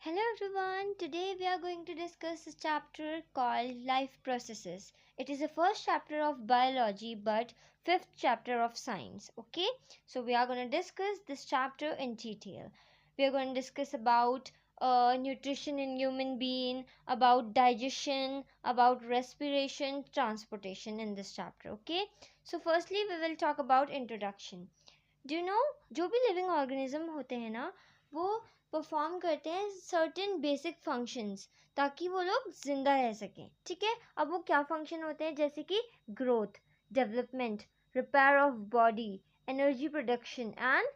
Hello everyone, today we are going to discuss a chapter called Life Processes. It is the first chapter of biology but fifth chapter of science. Okay, so we are going to discuss this chapter in detail. We are going to discuss about nutrition in human being, about digestion, about respiration, transportation in this chapter. Okay, so firstly we will talk about introduction. Do you know जो भी living organism होते हैं ना वो perform करते हैं certain basic functions ताकि वो लोग जिंदा रह सकें. ठीक है, अब वो क्या फंक्शन होते हैं जैसे कि growth, development, repair of body, energy production and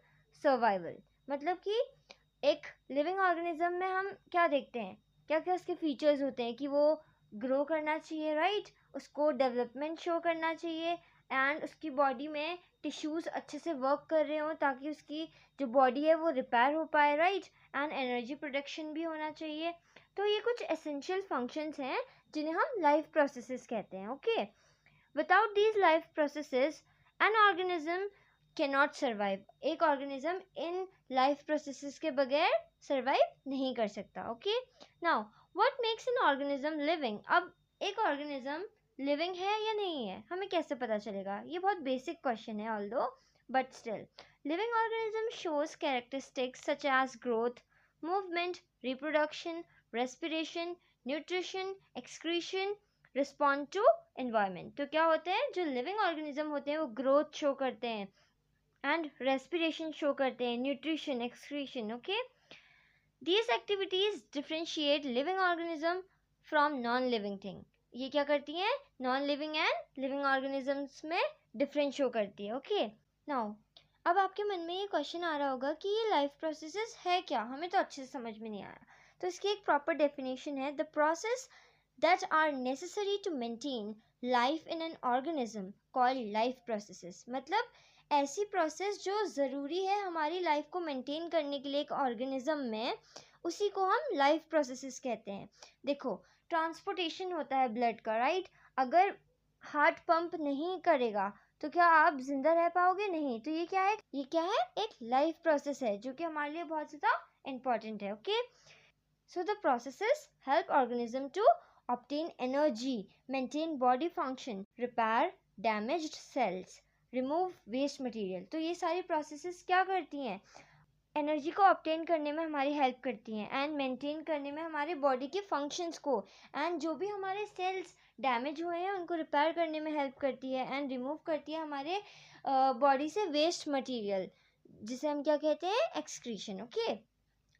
survival. मतलब कि एक लिविंग ऑर्गेनिज्म में हम क्या देखते हैं, क्या क्या उसके फीचर्स होते हैं कि वो ग्रो करना चाहिए, राइट, उसको डेवलपमेंट शो करना चाहिए एंड उसकी बॉडी में टिश्यूज़ अच्छे से वर्क कर रहे हों ताकि उसकी जो बॉडी है वो रिपेयर हो पाए, राइट, एंड एनर्जी प्रोडक्शन भी होना चाहिए. तो ये कुछ एसेंशियल फंक्शंस हैं जिन्हें हम लाइफ प्रोसेसेस कहते हैं. Okay, without these life processes an organism can not survive. एक ऑर्गेनिज्म इन लाइफ प्रोसेसेस के बगैर सर्वाइव नहीं कर सकता. Okay, now what makes an organism living. अब एक ऑर्गेनिज्म लिविंग है या नहीं है हमें कैसे पता चलेगा, ये बहुत बेसिक क्वेश्चन है although but still. Living organism shows characteristics such as growth, movement, reproduction, respiration, nutrition, excretion, respond to environment. तो क्या होते हैं, जो लिविंग ऑर्गेनिज्म होते हैं वो ग्रोथ शो करते हैं एंड रेस्पिरेशन शो करते हैं, nutrition, excretion. Okay, these activities differentiate living organism from non living thing. ये क्या करती हैं, non living and living organisms में डिफरेंस शो करती है. ओके, नाउ अब आपके मन में ये क्वेश्चन आ रहा होगा कि ये लाइफ प्रोसेसेस है क्या, हमें तो अच्छे से समझ में नहीं आया. तो इसकी एक प्रॉपर डेफिनेशन है, the process that are necessary to maintain life in an organism called life processes. मतलब ऐसी प्रोसेस जो ज़रूरी है हमारी लाइफ को मेंटेन करने के लिए एक ऑर्गेनिज्म में, उसी को हम लाइफ प्रोसेसेस कहते हैं. देखो, ट्रांसपोर्टेशन होता है ब्लड का, राइट. अगर हार्ट पंप नहीं करेगा तो क्या आप जिंदा रह पाओगे, नहीं. तो ये क्या है, एक लाइफ प्रोसेस है जो कि हमारे लिए बहुत ज़्यादा इम्पॉर्टेंट है. Okay, so the processes help organism to obtain energy, maintain body function, repair damaged cells, remove waste material. तो ये सारी प्रोसेसेस क्या करती हैं, एनर्जी को ऑब्टेन करने में हमारी हेल्प करती हैं एंड मेंटेन करने में हमारे बॉडी के फंक्शंस को, एंड जो भी हमारे सेल्स डैमेज हुए हैं उनको रिपेयर करने में हेल्प करती है एंड रिमूव करती है हमारे बॉडी से वेस्ट मटेरियल, जिसे हम क्या कहते हैं, एक्सक्रीशन. ओके,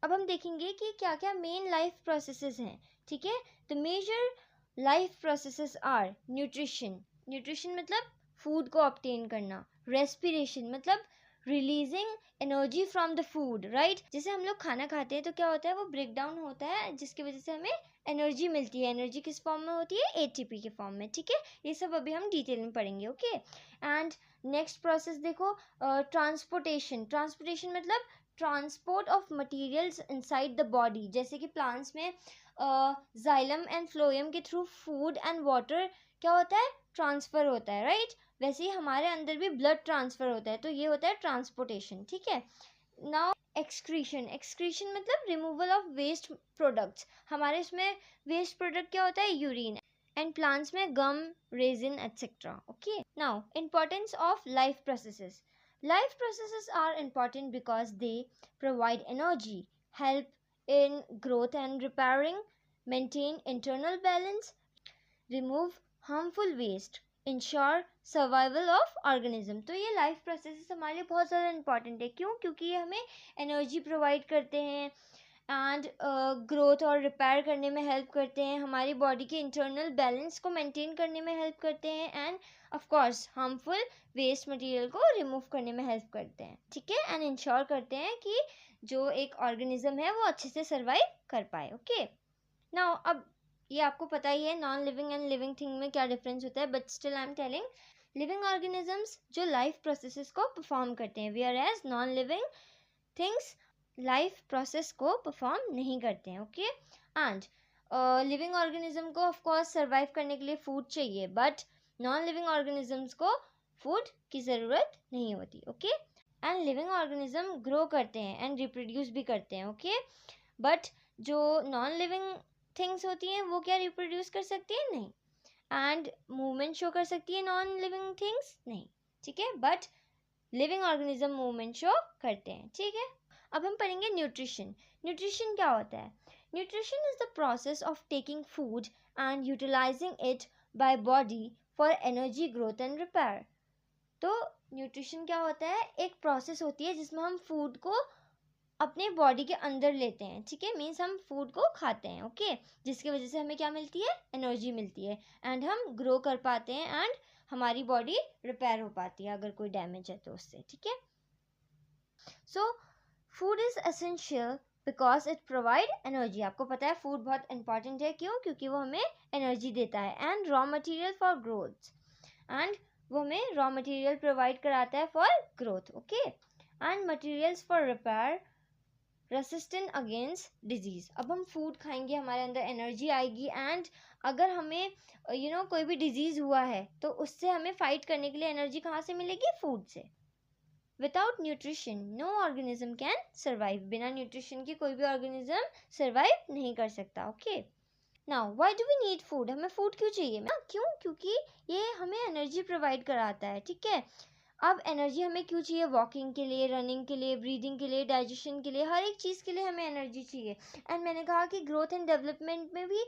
अब हम देखेंगे कि क्या क्या मेन लाइफ प्रोसेसेस हैं. ठीक है, the major life processes are nutrition. Nutrition मतलब फूड को ऑब्टेन करना. रेस्पिरेशन मतलब releasing energy from the food, right. जैसे हम लोग खाना खाते हैं तो क्या होता है, वो ब्रेक डाउन होता है जिसकी वजह से हमें एनर्जी मिलती है. एनर्जी किस फॉर्म में होती है, एटीपी के फॉर्म में. ठीक है, ये सब अभी हम डिटेल में पढ़ेंगे. ओके, एंड नेक्स्ट प्रोसेस देखो, ट्रांसपोर्टेशन. ट्रांसपोर्टेशन मतलब transport of materials inside the body. जैसे कि प्लांट्स में जाइलम एंड फ्लोएम के थ्रू फूड एंड वाटर क्या होता है, ट्रांसफ़र होता है, राइट. वैसे ही हमारे अंदर भी ब्लड ट्रांसफ़र होता है, तो ये होता है ट्रांसपोर्टेशन. ठीक है, नाउ एक्सक्रीशन. एक्सक्रीशन मतलब रिमूवल ऑफ वेस्ट प्रोडक्ट्स. हमारे इसमें वेस्ट प्रोडक्ट क्या होता है, यूरिन, एंड प्लांट्स में gum, resin etcetera. Okay, now importance of life processes. Life processes are important because they provide energy, help in growth and repairing, maintain internal balance, remove harmful waste, ensure survival of organism. तो ये life processes हमारे लिए बहुत ज़्यादा important है. क्यों, क्योंकि ये हमें एनर्जी प्रोवाइड करते हैं एंड ग्रोथ और रिपेयर करने में हेल्प करते हैं, हमारी बॉडी के इंटरनल बैलेंस को मेंटेन करने में हेल्प करते हैं, and of course harmful waste material को रिमूव करने में हेल्प करते हैं. ठीक है, एंड इंश्योर करते हैं कि जो एक ऑर्गेनिज्म है वो अच्छे से सर्वाइव कर पाए. ओके, नाउ अब ये आपको पता ही है non living and living thing में क्या डिफरेंस होता है, but still I am telling. Living organisms जो लाइफ प्रोसेसेस को परफॉर्म करते हैं, whereas non living things life process को परफॉर्म नहीं करते हैं. ओके, एंड लिविंग ऑर्गेनिज्म को ऑफ कोर्स सर्वाइव करने के लिए फूड चाहिए, बट नॉन लिविंग ऑर्गेनिजम्स को फूड की ज़रूरत नहीं होती. Okay, and living organism grow करते हैं एंड रिप्रोड्यूस भी करते हैं. ओके, बट जो नॉन लिविंग थिंग्स होती हैं वो क्या रिप्रोड्यूस कर सकती हैं? नहीं. एंड मूवमेंट शो कर सकती है नॉन लिविंग थिंग्स? नहीं. ठीक है, but living organism movement show करते हैं. ठीक है, अब हम पढ़ेंगे न्यूट्रिशन. न्यूट्रिशन क्या होता है? Nutrition is the process of taking food and utilising it by body for energy, growth and repair. तो न्यूट्रिशन क्या होता है? एक प्रोसेस होती है जिसमें हम फूड को अपने बॉडी के अंदर लेते हैं. ठीक है, मीन्स हम फूड को खाते हैं. ओके, जिसकी वजह से हमें क्या मिलती है? एनर्जी मिलती है एंड हम ग्रो कर पाते हैं एंड हमारी बॉडी रिपेयर हो पाती है अगर कोई डैमेज है तो उससे. ठीक है, so food is essential because it provide energy. आपको पता है फूड बहुत इंपॉर्टेंट है. क्यों? क्योंकि वो हमें एनर्जी देता है. And raw material for growth, and वो हमें रॉ मटेरियल प्रोवाइड कराता है for growth. Okay, and materials for repair, resistant against disease. अब हम फूड खाएंगे, हमारे अंदर एनर्जी आएगी एंड अगर हमें कोई भी डिजीज हुआ है तो उससे हमें फाइट करने के लिए एनर्जी कहाँ से मिलेगी? फूड से. Without nutrition no organism can survive. बिना न्यूट्रिशन के कोई भी ऑर्गेनिज्म सर्वाइव नहीं कर सकता. Okay, now why do we need food? हमें फूड क्यों चाहिए ना? क्यों? क्योंकि ये हमें एनर्जी प्रोवाइड कराता है. ठीक है, अब एनर्जी हमें क्यों चाहिए? वॉकिंग के लिए, रनिंग के लिए, ब्रीदिंग के लिए, डाइजेशन के लिए, हर एक चीज़ के लिए हमें एनर्जी चाहिए. एंड मैंने कहा कि ग्रोथ एंड डेवलपमेंट में भी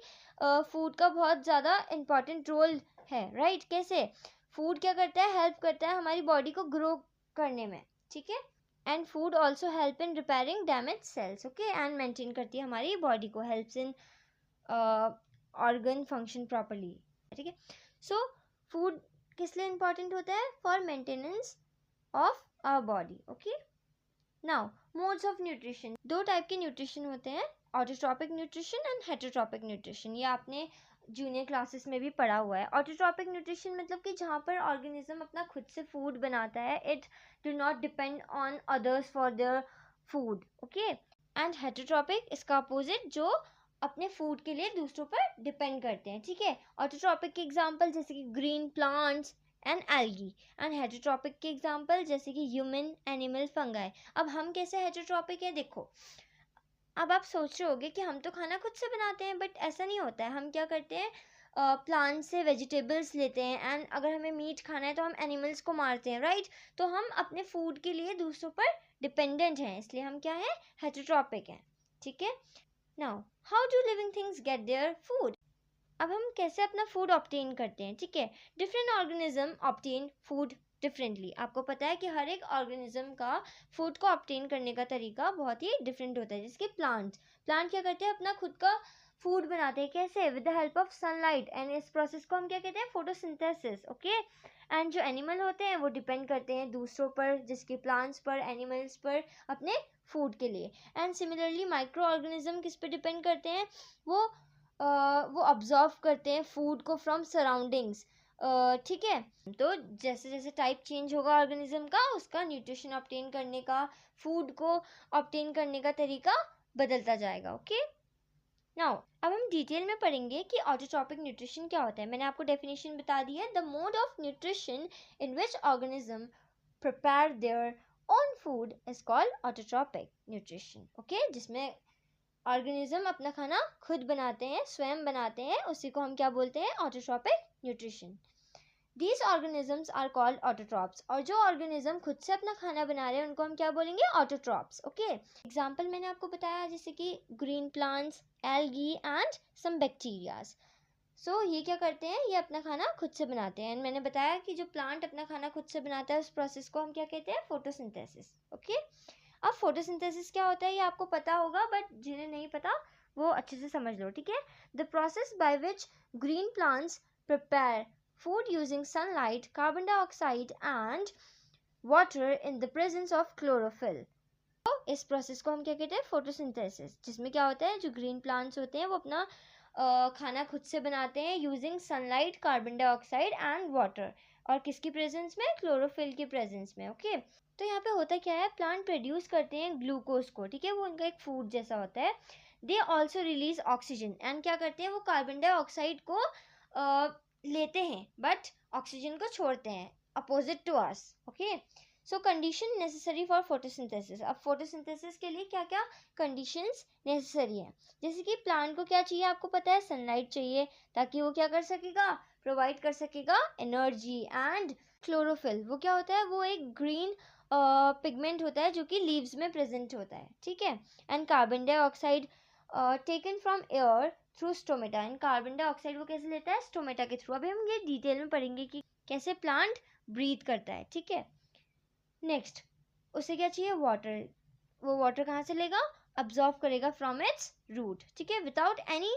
फूड का बहुत ज़्यादा इम्पॉर्टेंट रोल है. राइट? कैसे? फूड क्या करता है? हेल्प करता है हमारी बॉडी को ग्रो करने में. ठीक है, and food also help in repairing damage cells. Okay, and maintain करती है हमारी बॉडी को, helps in organ function properly. ठीक है, सो फूड किस लिए इम्पॉर्टेंट होता है? For maintenance of our body. Okay, now modes of nutrition. दो टाइप के न्यूट्रिशन होते हैं, autotrophic nutrition and heterotrophic nutrition. ये आपने जूनियर क्लासेस में भी पढ़ा हुआ है. ऑटोट्रॉपिक न्यूट्रिशन मतलब कि जहाँ पर ऑर्गेनिज्म अपना खुद से फूड बनाता है, it do not depend on others for their food. Okay, and heterotrophic इसका अपोजिट, जो अपने फूड के लिए दूसरों पर डिपेंड करते हैं. ठीक है, ऑटोट्रॉपिक के एग्जांपल जैसे कि green plants and algae, and heterotrophic के एग्जांपल जैसे कि ह्यूमन, एनिमल, फंगाई. अब हम कैसे हेटेरोट्रॉपिक है? देखो, अब आप सोच रहे होगे कि हम तो खाना खुद से बनाते हैं, बट ऐसा नहीं होता है. हम क्या करते हैं? प्लांट से वेजिटेबल्स लेते हैं एंड अगर हमें मीट खाना है तो हम एनिमल्स को मारते हैं. राइट? तो हम अपने फूड के लिए दूसरों पर डिपेंडेंट हैं, इसलिए हम क्या है? हेटेरोट्रॉपिक हैं. ठीक है, now how do living things get their food? अब हम कैसे अपना फूड ऑब्टेन करते हैं? ठीक है, different organism obtain food differently. आपको पता है कि हर एक ऑर्गेनिज्म का फूड को ऑब्टेन करने का तरीका बहुत ही डिफरेंट होता है. जैसे प्लांट क्या करते हैं? अपना खुद का फूड बनाते हैं. कैसे? With the help of sunlight, and इस प्रोसेस को हम क्या कहते हैं? फोटोसिंथेसिस. ओके, एंड जो एनिमल होते हैं वो डिपेंड करते हैं दूसरों पर, जिसके प्लांट्स पर, एनिमल्स पर, अपने फूड के लिए. एंड सिमिलरली माइक्रो ऑर्गेनिज्म किस पे डिपेंड करते हैं? वो ऑब्जर्व करते हैं फूड को फ्रॉम सराउंडिंग्स. ठीक है, तो जैसे जैसे टाइप चेंज होगा ऑर्गेनिज्म का, उसका न्यूट्रिशन ऑब्टेन करने का, फूड को ऑब्टेन करने का तरीका बदलता जाएगा. ओके, नाउ अब हम डिटेल में पढ़ेंगे कि ऑटोट्रॉपिक न्यूट्रिशन क्या होता है. मैंने आपको डेफिनेशन बता दी है. The mode of nutrition in which organism prepare their own food is called autotrophic nutrition. Okay, जिसमें ऑर्गेनिज्म अपना खाना खुद बनाते हैं, स्वयं बनाते हैं, उसी को हम क्या बोलते हैं? Autotrophic nutrition. These organisms are called autotrophs. और जो ऑर्गेनिज्म खुद से अपना खाना बना रहे हैं उनको हम क्या बोलेंगे? ऑटोट्रॉप्स. ओके, एग्जाम्पल मैंने आपको बताया जैसे कि green plants, algae and some bacterias. So ये क्या करते हैं? ये अपना खाना खुद से बनाते हैं. एंड मैंने बताया कि जो प्लांट अपना खाना खुद से बनाता है उस प्रोसेस को हम क्या कहते हैं? फोटोसिंथेसिस. ओके, अब फोटोसिंथेसिस क्या होता है ये आपको पता होगा, बट जिन्हें नहीं पता वो अच्छे से समझ लो. ठीक है, the process by which green plants prepare food using sunlight, carbon dioxide and water in the presence of chlorophyll. तो इस प्रोसेस को हम क्या कहते हैं? फोटोसिंथेसिस. जिसमें क्या होता है? जो ग्रीन प्लांट्स होते हैं वो अपना खाना खुद से बनाते हैं using sunlight, carbon dioxide and water. और किसकी प्रेजेंस में? क्लोरोफिल की प्रेजेंस में. ओके, तो यहाँ पे होता क्या है? प्लांट प्रोड्यूस करते हैं ग्लूकोज को. ठीक है, वो उनका एक फूड जैसा होता है. They also release oxygen, and क्या करते हैं? वो कार्बन डाइऑक्साइड को लेते हैं बट ऑक्सीजन को छोड़ते हैं, opposite to us. Okay, so condition necessary for photosynthesis, अब फोटोसिंथेसिस के लिए क्या क्या कंडीशंस नेसेसरी हैं, जैसे कि प्लांट को क्या चाहिए, आपको पता है सनलाइट चाहिए ताकि वो क्या कर सकेगा, प्रोवाइड कर सकेगा एनर्जी, एंड क्लोरोफिल वो क्या होता है, वो एक ग्रीन पिगमेंट होता है जो कि लीव्स में प्रेजेंट होता है, ठीक है, and carbon dioxide taken from air through stomata, and carbon dioxide वो कैसे लेता है, स्टोमेटा के थ्रू। अभी हम ये डिटेल में पढ़ेंगे कि कैसे प्लांट ब्रीथ करता है, ठीक है। नेक्स्ट उसे क्या चाहिए, वाटर, वो वाटर कहाँ से लेगा, अब्जॉर्व करेगा फ्रॉम इट्स रूट, ठीक है। Without any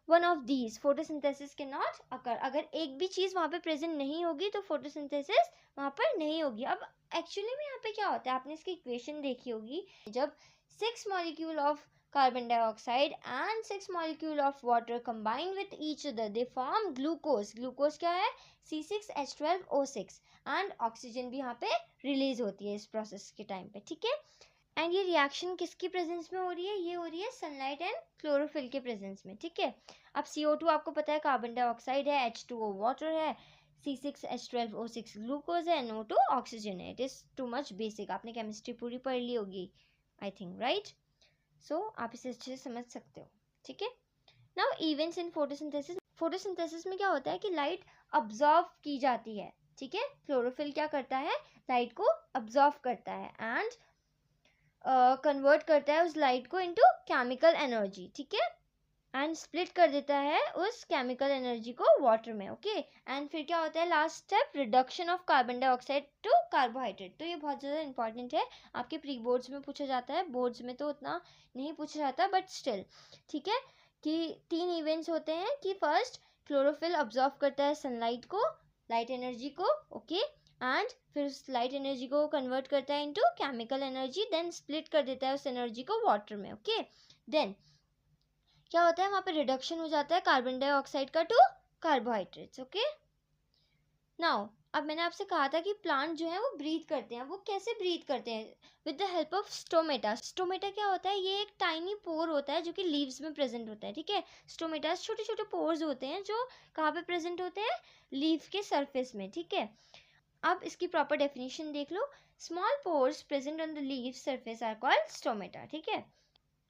one of these photosynthesis can not occur, अगर एक भी चीज़ वहाँ पे प्रेजेंट नहीं होगी तो फोटोसिंथेसिस वहाँ पर नहीं होगी। अब एक्चुअली में यहाँ पे क्या होता है, आपने इसकी इक्वेशन देखी होगी, जब 6 molecule of carbon dioxide and 6 molecule of water combine with each other they form glucose, glucose क्या है, C6H12O6, एंड ऑक्सीजन भी यहाँ पे रिलीज होती है इस प्रोसेस के टाइम पे, ठीक है। एंड ये रिएक्शन किसकी प्रेजेंस में हो रही है, ये हो रही है सनलाइट एंड क्लोरोफिल के प्रेजेंस में, ठीक है। अब CO2 आपको पता है कार्बन डाइऑक्साइड है, H2O वाटर है, C6H12O6 ग्लूकोज है, NO2 ऑक्सीजन है। It is too much basic, आपने केमिस्ट्री पूरी पढ़ ली होगी आई थिंक, राइट। सो आप इसे अच्छे से समझ सकते हो, ठीक है। Now events in photosynthesis, photosynthesis में क्या होता है कि लाइट अब्जॉर्व की जाती है, ठीक है। क्लोरोफिल क्या करता है, लाइट को अब्जॉर्व करता है एंड कन्वर्ट करता है उस लाइट को इनटू केमिकल एनर्जी, ठीक है, एंड स्प्लिट कर देता है उस केमिकल एनर्जी को वाटर में, ओके। एंड फिर क्या होता है, last step reduction of carbon dioxide to carbohydrate. तो ये बहुत ज़्यादा इंपॉर्टेंट है, आपके प्री बोर्ड्स में पूछा जाता है, बोर्ड्स में तो उतना नहीं पूछा जाता बट स्टिल, ठीक है, कि 3 इवेंट्स होते हैं कि फर्स्ट क्लोरोफिल अब्जॉर्व करता है सनलाइट को, लाइट एनर्जी को, ओके, एंड फिर उस लाइट एनर्जी को कन्वर्ट करता है into chemical energy, then split कर देता है उस एनर्जी को वाटर में, ओके। देन क्या होता है, वहाँ पे रिडक्शन हो जाता है कार्बन डाइऑक्साइड का टू कार्बोहाइड्रेट्स, ओके। नाउ अब मैंने आपसे कहा था कि प्लांट जो है वो ब्रीथ करते हैं, वो कैसे ब्रीथ करते हैं, with the help of stomata. Stomata क्या होता है, ये एक टाइनी पोर होता है जो कि लीव्स में प्रेजेंट होता है, ठीक है। स्टोमेटास छोटे छोटे पोर्स होते हैं जो कहाँ पे प्रेजेंट होते हैं, लीव के सरफेस में, ठीक है। अब इसकी प्रॉपर डेफिनेशन देख लो, small pores present on the leaf surface are called stomata, ठीक है।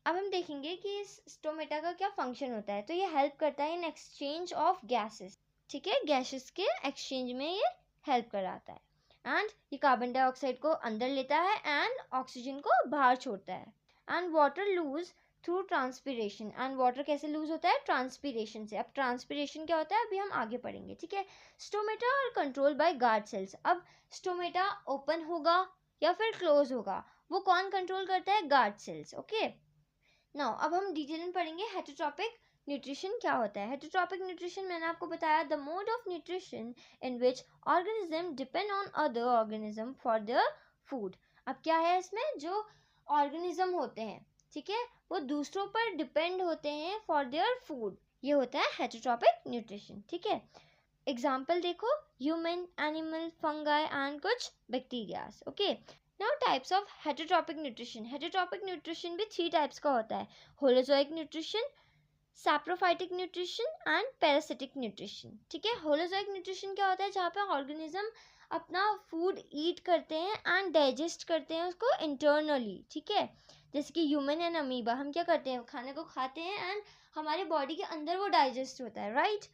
अब हम देखेंगे कि इस स्टोमेटा का क्या फंक्शन होता है, तो ये हेल्प करता है इन एक्सचेंज ऑफ गैसेस, ठीक है, गैसेस के एक्सचेंज में ये हेल्प कराता है, एंड ये कार्बन डाइऑक्साइड को अंदर लेता है एंड ऑक्सीजन को बाहर छोड़ता है, and water lose through transpiration, and water कैसे लूज होता है, ट्रांसपीरेशन से। अब ट्रांसपीरेशन क्या होता है अभी हम आगे पढ़ेंगे, ठीक है। Stomata are control by guard cells, अब स्टोमेटा ओपन होगा या फिर क्लोज होगा, वो कौन कंट्रोल करता है, गार्ड सेल्स, ओके। नाउ अब हम डिटेल में पढ़ेंगे हेटेरोट्रॉपिक न्यूट्रिशन क्या होता है। हेटेरोट्रॉपिक न्यूट्रिशन मैंने आपको बताया, the mode of nutrition in which organism depend on other organism for their food. अब क्या है इसमें, जो ऑर्गेनिज्म होते हैं, ठीक है, वो दूसरों पर डिपेंड होते हैं फॉर देयर फूड, ये होता है हेटेरोट्रॉपिक न्यूट्रिशन, ठीक है। एग्जाम्पल देखो, ह्यूमन, एनिमल, फंगाई एंड कुछ bacterias, okay. Now types of heterotropic nutrition. Heterotropic nutrition भी 3 टाइप्स का होता है, holozoic nutrition, saprophytic nutrition and parasitic nutrition, ठीक है। होलोजोइक न्यूट्रिशन क्या होता है, जहाँ पे ऑर्गेनिज्म अपना फूड ईट करते हैं एंड डाइजेस्ट करते हैं उसको इंटरनली, ठीक है। जैसे कि ह्यूमन एंड अमीबा, हम क्या करते हैं, खाने को खाते हैं एंड हमारे बॉडी के अंदर वो डाइजेस्ट होता है, राइट।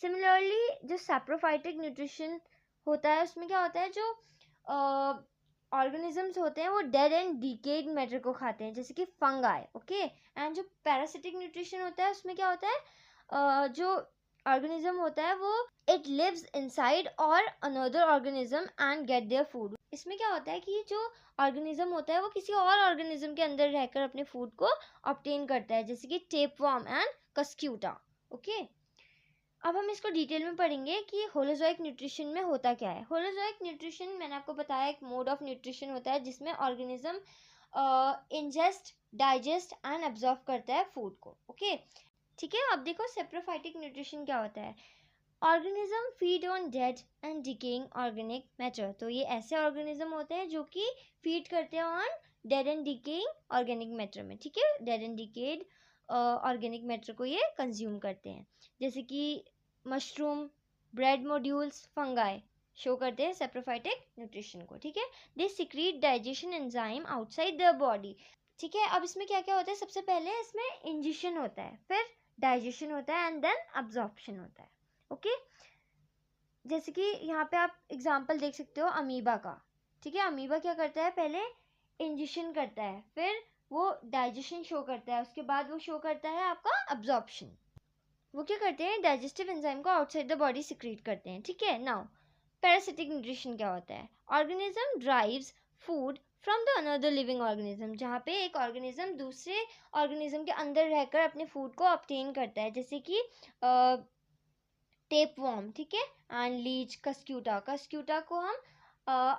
सिमिलरली जो सैप्रोफाइटिक न्यूट्रिशन होता है उसमें क्या होता है, जो ऑर्गेनिजम्स होते हैं वो डेड एंड डिकेड मैटर को खाते हैं, जैसे कि फंगाई, ओके। एंड जो पैरासिटिक न्यूट्रिशन होता है उसमें क्या होता है, जो ऑर्गेनिज्म होता है वो इट लिव्स इनसाइड और another organism and get their food. इसमें क्या होता है कि जो ऑर्गेनिज्म होता है वो किसी और ऑर्गेनिज्म के अंदर रहकर अपने फूड को ऑब्टेन करता है, जैसे कि टेपवर्म एंड कस्क्यूटा, ओके। अब हम इसको डिटेल में पढ़ेंगे कि होलोजोइक न्यूट्रिशन में होता क्या है। होलोजोइक न्यूट्रिशन मैंने आपको बताया एक मोड ऑफ न्यूट्रिशन होता है जिसमें organism ingest, digest and absorb करता है फूड को, ओके, ठीक है। अब देखो सेप्रोफाइटिक न्यूट्रिशन क्या होता है, organism feed on dead and decaying organic matter. तो ये ऐसे ऑर्गेनिज्म होते हैं जो कि फीड करते हैं on dead and decaying organic matter में, ठीक है। Dead and decade organic matter को ये कंज्यूम करते हैं, जैसे कि mushroom, bread modules, fungi, show करते हैं सेप्रोफाइटिक न्यूट्रिशन को, ठीक है। They secrete digestion enzyme outside the body, ठीक है। अब इसमें क्या क्या होता है, सबसे पहले इसमें इंजेशन होता है, फिर डाइजेशन होता है एंड देन अब्जॉर्प्शन होता है, ओके। जैसे कि यहाँ पे आप एग्जांपल देख सकते हो अमीबा का, ठीक है। अमीबा क्या करता है, पहले इंजेशन करता है, फिर वो डाइजेशन शो करता है, उसके बाद वो शो करता है आपका अब्जॉर्प्शन। वो क्या करते हैं, डाइजेस्टिव एंजाइम को आउटसाइड द बॉडी सिक्रीट करते हैं, ठीक है। नाउ पैरासिटिक न्यूट्रिशन क्या होता है, organism drives food from the another living organism, जहाँ पे एक ऑर्गेनिज्म दूसरे ऑर्गेनिज्म के अंदर रहकर अपने फूड को ऑब्टेन करता है, जैसे कि टेपवर्म, ठीक है, एंड लीच, कस्क्यूटा, कस्क्यूटा को हम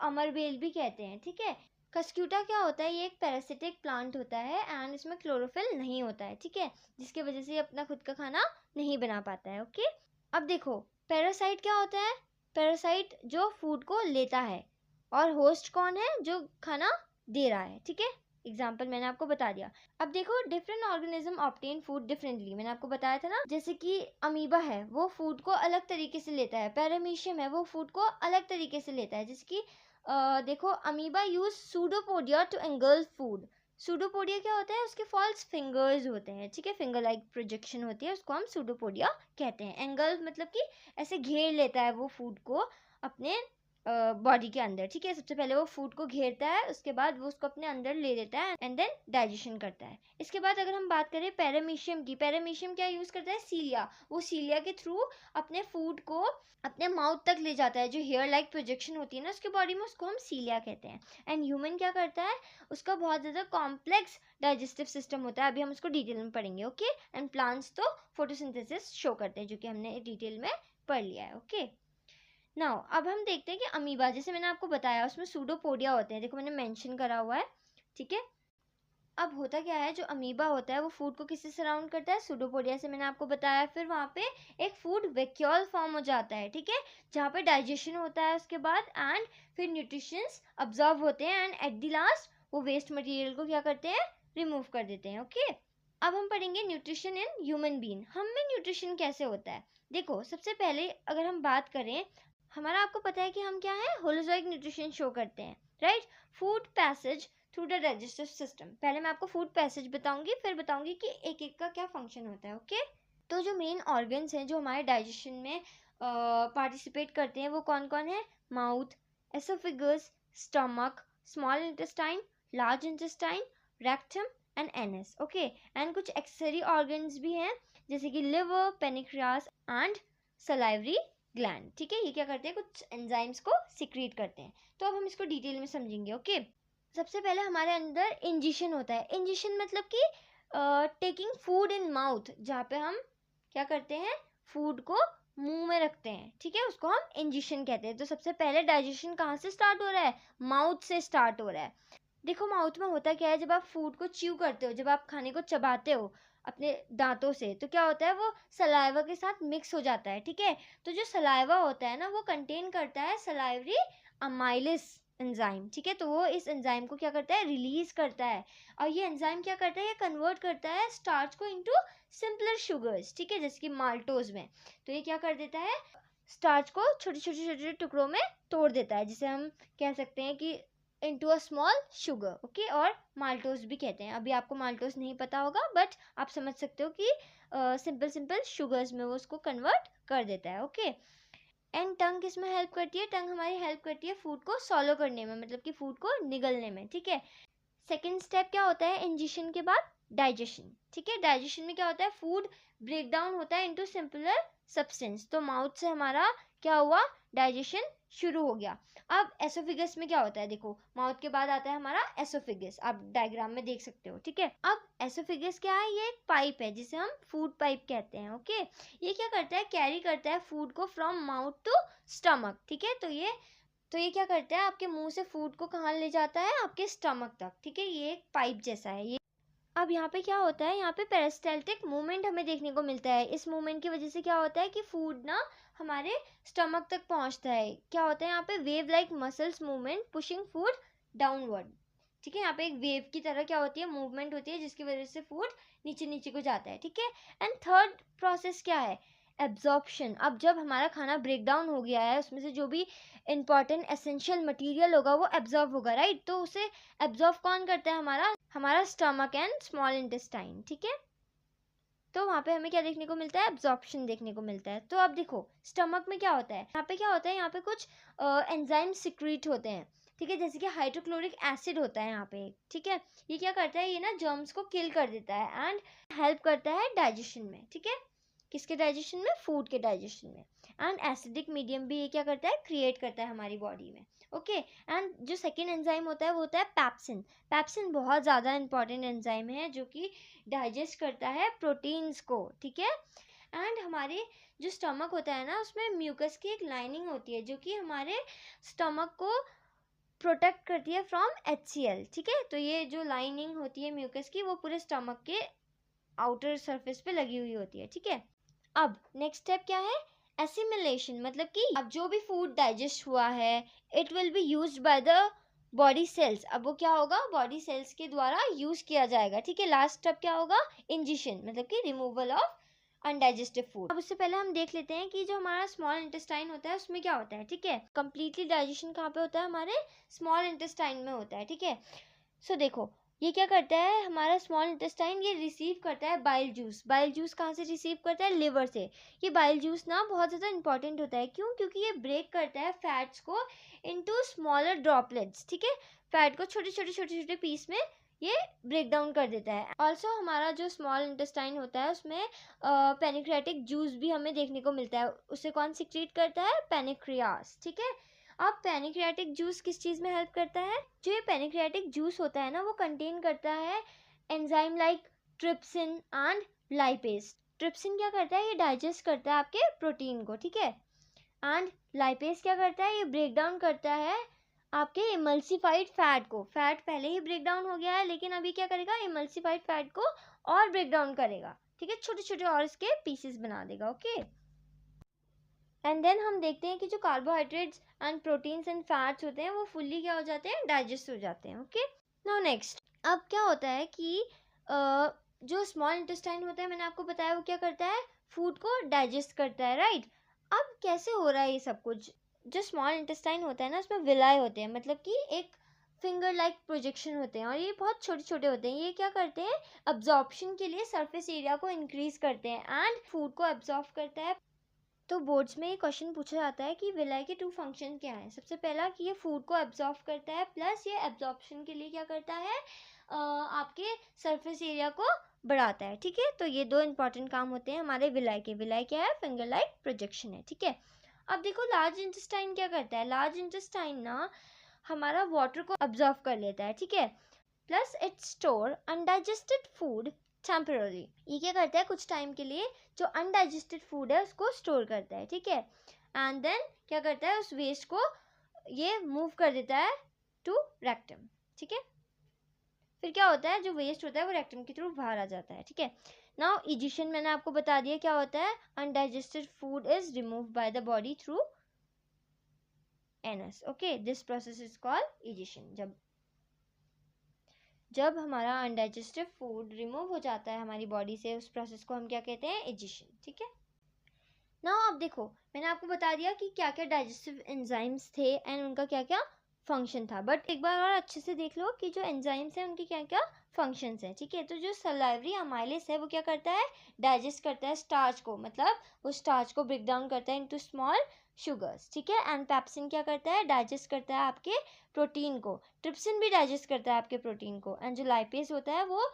अमरबेल भी कहते हैं, ठीक है। कस्क्यूटा क्या होता है, ये एक पैरासिटिक प्लांट होता है एंड इसमें क्लोरोफिल नहीं होता है, ठीक है, जिसकी वजह से ये अपना खुद का खाना नहीं बना पाता है, ओके। अब देखो पैरासाइट क्या होता है, पैरासाइट जो फूड को लेता है, और होस्ट कौन है, जो खाना दे रहा है, ठीक है। एग्जाम्पल मैंने आपको बता दिया। अब देखो different organism obtain food differently, मैंने आपको बताया था ना, जैसे कि अमीबा है वो फूड को अलग तरीके से लेता है, पैरामीशियम है वो फूड को अलग तरीके से लेता है, जैसे कि देखो amoeba use pseudopodia to engulf food. Pseudopodia क्या होता है, उसके फॉल्स फिंगर्स होते हैं, ठीक है, फिंगर लाइक प्रोजेक्शन होती है, उसको हम सूडोपोडिया कहते हैं। एंगल्फ मतलब कि ऐसे घेर लेता है वो फूड को अपने बॉडी के अंदर, ठीक है। सबसे पहले वो फूड को घेरता है, उसके बाद वो उसको अपने अंदर ले लेता है एंड देन डाइजेशन करता है। इसके बाद अगर हम बात करें पैरामीशियम की, पैरामीशियम क्या यूज करता है, सीलिया, वो सीलिया के थ्रू अपने फूड को अपने माउथ तक ले जाता है, जो हेयर लाइक प्रोजेक्शन होती है ना उसके बॉडी में, उसको हम सीलिया कहते हैं। एंड ह्यूमन क्या करता है, उसका बहुत ज़्यादा कॉम्प्लेक्स डाइजेस्टिव सिस्टम होता है, अभी हम उसको डिटेल में पढ़ेंगे, ओके। एंड प्लांट्स तो फोटोसिंथेसिस शो करते हैं, जो कि हमने डिटेल में पढ़ लिया है, ओके। नाउ अब हम देखते हैं कि अमीबा, जैसे मैंने आपको बताया उसमें सूडोपोडिया होते हैं, देखो मैंने मेंशन करा हुआ है, ठीक है। अब होता क्या है, जो अमीबा होता है वो फूड को किससे सराउंड करता है, सूडोपोडिया से, मैंने आपको बताया। फिर वहाँ पे एक फूड वैक्यूल फॉर्म हो जाता है, ठीक है, जहाँ पे डाइजेशन होता है उसके बाद, एंड फिर न्यूट्रिशंस अब्जॉर्ब होते हैं, एंड एट द लास्ट वो वेस्ट मटेरियल को क्या करते हैं, रिमूव कर देते हैं, ओके। अब हम पढ़ेंगे न्यूट्रिशन इन ह्यूमन बीइंग, हम में न्यूट्रिशन कैसे होता है। देखो सबसे पहले अगर हम बात करें, हमारा आपको पता है कि हम क्या है, होलोजोइक न्यूट्रिशन शो करते हैं, right. Food passage through the digestive system, पहले मैं आपको फूड पैसेज बताऊंगी, फिर बताऊंगी कि एक एक का क्या फंक्शन होता है, ओके। तो जो मेन ऑर्गन्स हैं जो हमारे डाइजेशन में पार्टिसिपेट करते हैं वो कौन कौन है, mouth, oesophagus, stomach, small intestine, large intestine, rectum and anus, okay. And कुछ एक्सेसरी ऑर्गन्स भी हैं, जैसे कि लिवर, पेनिक्रियास एंड सलाइवरी ग्लैंड, ठीक है। ये क्या करते हैं, कुछ एंजाइम्स को सिक्रीट करते हैं। तो अब हम इसको डिटेल में समझेंगे, ओके। सबसे पहले हमारे अंदर इंजेशन होता है, इंजेशन मतलब कि टेकिंग फूड इन माउथ, जहाँ पे हम क्या करते हैं, फूड को मुंह में रखते हैं, ठीक है, उसको हम इंजेशन कहते हैं। तो सबसे पहले डाइजेशन कहाँ से स्टार्ट हो रहा है, माउथ से स्टार्ट हो रहा है। देखो माउथ में होता क्या है, जब आप फूड को च्यू करते हो, जब आप खाने को चबाते हो अपने दांतों से, तो क्या होता है, वो सलाइवा के साथ मिक्स हो जाता है, ठीक है। तो जो सलाइवा होता है ना, वो कंटेन करता है सलाइवरी अमाइलिस एंजाइम, ठीक है। तो वो इस एंजाइम को क्या करता है, रिलीज करता है, और ये एंजाइम क्या करता है, ये कन्वर्ट करता है स्टार्च को इनटू सिंपलर शुगर्स, ठीक है, जैसे कि माल्टोज में। तो ये क्या कर देता है, स्टार्च को छोटे छोटे छोटे टुकड़ों में तोड़ देता है, जिसे हम कह सकते हैं कि into a small sugar, okay. और माल्टोज भी कहते हैं, अभी आपको माल्टोज नहीं पता होगा, बट आप समझ सकते हो कि सिंपल सिंपल शुगर्स में वो उसको कन्वर्ट कर देता है, ओके। एंड टंग किसमें हेल्प करती है, टंग हमारी हेल्प करती है फूड को सॉलो करने में, मतलब कि फूड को निगलने में, ठीक है। सेकेंड स्टेप क्या होता है इंजेशन के बाद, डाइजेशन, ठीक है। डाइजेशन में क्या होता है, फूड ब्रेक डाउन होता है इनटू सिंपलर सब्सटेंस, तो माउथ से हमारा क्या हुआ, डाइजेशन शुरू हो गया। अब एसोफिगस में क्या होता है, देखो माउथ के बाद आता है हमारा एसोफिगस, आप डायग्राम में देख सकते हो, ठीक है। अब एसोफिगस क्या है, ये एक पाइप है जिसे हम फूड पाइप कहते हैं, ओके। ये क्या करता है, कैरी करता है फूड को फ्रॉम माउथ टू स्टमक, ठीक है। तो ये क्या करता है, आपके मुंह से फूड को कहाँ ले जाता है, आपके स्टमक तक, ठीक है। ये एक पाइप जैसा है ये। अब यहाँ पे क्या होता है, यहाँ पे पेरिस्टाल्टिक मूवमेंट हमें देखने को मिलता है। इस मूवमेंट की वजह से क्या होता है कि फूड ना हमारे स्टमक तक पहुँचता है। क्या होता है यहाँ पे, wave like muscles movement pushing food downward, ठीक है। यहाँ पे एक वेव की तरह क्या होती है, मूवमेंट होती है, जिसकी वजह से फूड नीचे नीचे को जाता है, ठीक है। एंड थर्ड प्रोसेस क्या है, एब्जॉर्प्शन, अब जब हमारा खाना ब्रेक डाउन हो गया है, उसमें से जो भी इंपॉर्टेंट एसेंशियल मटेरियल होगा वो एब्जॉर्ब होगा, राइट। तो उसे एब्जॉर्ब कौन करता है? हमारा स्टमक एंड स्मॉल इंटेस्टाइन, ठीक है। तो वहाँ पे हमें क्या देखने को मिलता है? एब्जॉर्प्शन देखने को मिलता है। तो अब देखो स्टमक में क्या होता है, यहाँ पे क्या होता है, यहाँ पे कुछ एंजाइम सिक्रीट होते हैं, ठीक है, जैसे कि हाइड्रोक्लोरिक एसिड होता है यहाँ पे, ठीक है। ये क्या करता है? ये ना जर्म्स को किल कर देता है एंड हेल्प करता है डाइजेशन में, ठीक है। किसके डाइजेशन में? फूड के डाइजेशन में। एंड एसिडिक मीडियम भी ये क्या करता है? क्रिएट करता है हमारी बॉडी में, ओके। एंड जो सेकेंड एंजाइम होता है वो होता है पैप्सिन। पैप्सिन बहुत ज़्यादा इंपॉर्टेंट एंजाइम है जो कि डाइजेस्ट करता है प्रोटीन्स को, ठीक है। एंड हमारे जो स्टमक होता है ना, उसमें म्यूकस की एक लाइनिंग होती है जो कि हमारे स्टमक को प्रोटेक्ट करती है फ्रॉम HCl, ठीक है। तो ये जो लाइनिंग होती है म्यूकस की, वो पूरे स्टमक के आउटर सरफेस पे लगी हुई होती है, ठीक है। अब नेक्स्ट स्टेप क्या है? एसिमिलेशन, मतलब कि अब जो भी फूड डाइजेस्ट हुआ है, it will be used by the body cells. अब वो क्या होगा? बॉडी सेल्स के द्वारा यूज किया जाएगा, ठीक है। लास्ट स्टेप क्या होगा? इंजेशन, मतलब कि रिमूवल ऑफ अनडाइजेस्टिव फूड। अब उससे पहले हम देख लेते हैं कि जो हमारा स्मॉल इंटेस्टाइन होता है उसमें क्या होता है, ठीक है। कंप्लीटली डाइजेशन कहाँ पे होता है? हमारे स्मॉल इंटेस्टाइन में होता है, ठीक है। सो देखो ये क्या करता है, हमारा स्मॉल इंटेस्टाइन ये रिसीव करता है बाइल जूस। बाइल जूस कहाँ से रिसीव करता है? लिवर से। ये बाइल जूस ना बहुत ज़्यादा इंपॉर्टेंट होता है, क्यों? क्योंकि ये ब्रेक करता है फैट्स को इनटू स्मॉलर ड्रॉपलेट्स, ठीक है। फैट को छोटे छोटे छोटे छोटे पीस में ये ब्रेक डाउन कर देता है। ऑल्सो हमारा जो स्मॉल इंटेस्टाइन होता है उसमें पेनिक्रेटिक जूस भी हमें देखने को मिलता है। उसे कौन सिक्रीट करता है? पेनिक्रियास, ठीक है। अब पेनिक्रियाटिक जूस किस चीज़ में हेल्प करता है? जो ये पेनिक्रियाटिक जूस होता है ना, वो कंटेन करता है enzyme like trypsin and lipase. Trypsin क्या करता है? ये डाइजेस्ट करता है आपके प्रोटीन को, ठीक है। एंड लाइपेज क्या करता है? ये ब्रेक डाउन करता है आपके इमल्सिफाइड फैट को। फैट पहले ही ब्रेक डाउन हो गया है, लेकिन अभी क्या करेगा? इमल्सिफाइड फैट को और ब्रेक डाउन करेगा, ठीक है। छोटे छोटे और इसके पीसेस बना देगा, ओके। एंड देन हम देखते हैं कि जो carbohydrates and proteins and fats होते हैं वो फुल्ली क्या हो जाते हैं? डाइजेस्ट हो जाते हैं, ओके। नाउ नेक्स्ट, अब क्या होता है कि जो स्मॉल इंटेस्टाइन होता है, मैंने आपको बताया वो क्या करता है? फूड को डाइजेस्ट करता है, राइट। अब कैसे हो रहा है ये सब कुछ? जो स्मॉल इंटेस्टाइन होता है ना, उसमें विलाई होते हैं, मतलब कि एक फिंगर लाइक प्रोजेक्शन होते हैं, और ये बहुत छोटे छोटे होते हैं। ये क्या करते हैं? अब्जॉर्प्शन के लिए सरफेस एरिया को इंक्रीज करते हैं एंड फूड को अब्जॉर्ब करता है। तो बोर्ड्स में ये क्वेश्चन पूछा जाता है कि विलाई के 2 फंक्शन क्या हैं। सबसे पहला कि ये फूड को एब्जॉर्ब करता है, प्लस ये एब्जॉर्प्शन के लिए क्या करता है? आपके सरफेस एरिया को बढ़ाता है, ठीक है। तो ये 2 इंपॉर्टेंट काम होते हैं हमारे विलाई के। विलाई क्या है? फिंगर लाइक प्रोजेक्शन है, ठीक है। अब देखो लार्ज इंटेस्टाइन क्या करता है? लार्ज इंटेस्टाइन ना हमारा वाटर को अब्जॉर्ब कर लेता है, ठीक है। Plus it store undigested food temporary. ये क्या करता है? कुछ टाइम के लिए जो अनडाइजेस्टेड फूड है उसको स्टोर करता है, ठीक है। एंड देन क्या करता है? उस वेस्ट को ये मूव कर देता है टू रेक्टम, ठीक है। फिर क्या होता है? जो वेस्ट होता है वो रेक्टम की थ्रू बाहर आ जाता है, ठीक है। नाउ इजिशन मैंने आपको बता दिया क्या होता है। Undigested food is remove by the body through anus, okay. This process is called egestion. जब हमारा अनडाइजेस्टिव फूड रिमूव हो जाता है हमारी बॉडी से, उस प्रोसेस को हम क्या कहते हैं? इजिशन, ठीक है। नाउ अब देखो मैंने आपको बता दिया कि क्या क्या डाइजेस्टिव एंजाइम्स थे एंड उनका क्या क्या फंक्शन था, बट एक बार और अच्छे से देख लो कि जो एंजाइम्स हैं उनके क्या क्या फंक्शंस हैं, ठीक है। तो जो सलाइवरी अमाइलेस है वो क्या करता है? डाइजेस्ट करता है स्टार्च को, मतलब वो स्टार्च को ब्रेक डाउन करता है इनटू स्मॉल शुगर्स, ठीक है। एंड पेप्सिन क्या करता है? डाइजेस्ट करता है आपके प्रोटीन को। ट्रिप्सिन भी डाइजेस्ट करता है आपके प्रोटीन को। एंड जो लाइपेज होता है वो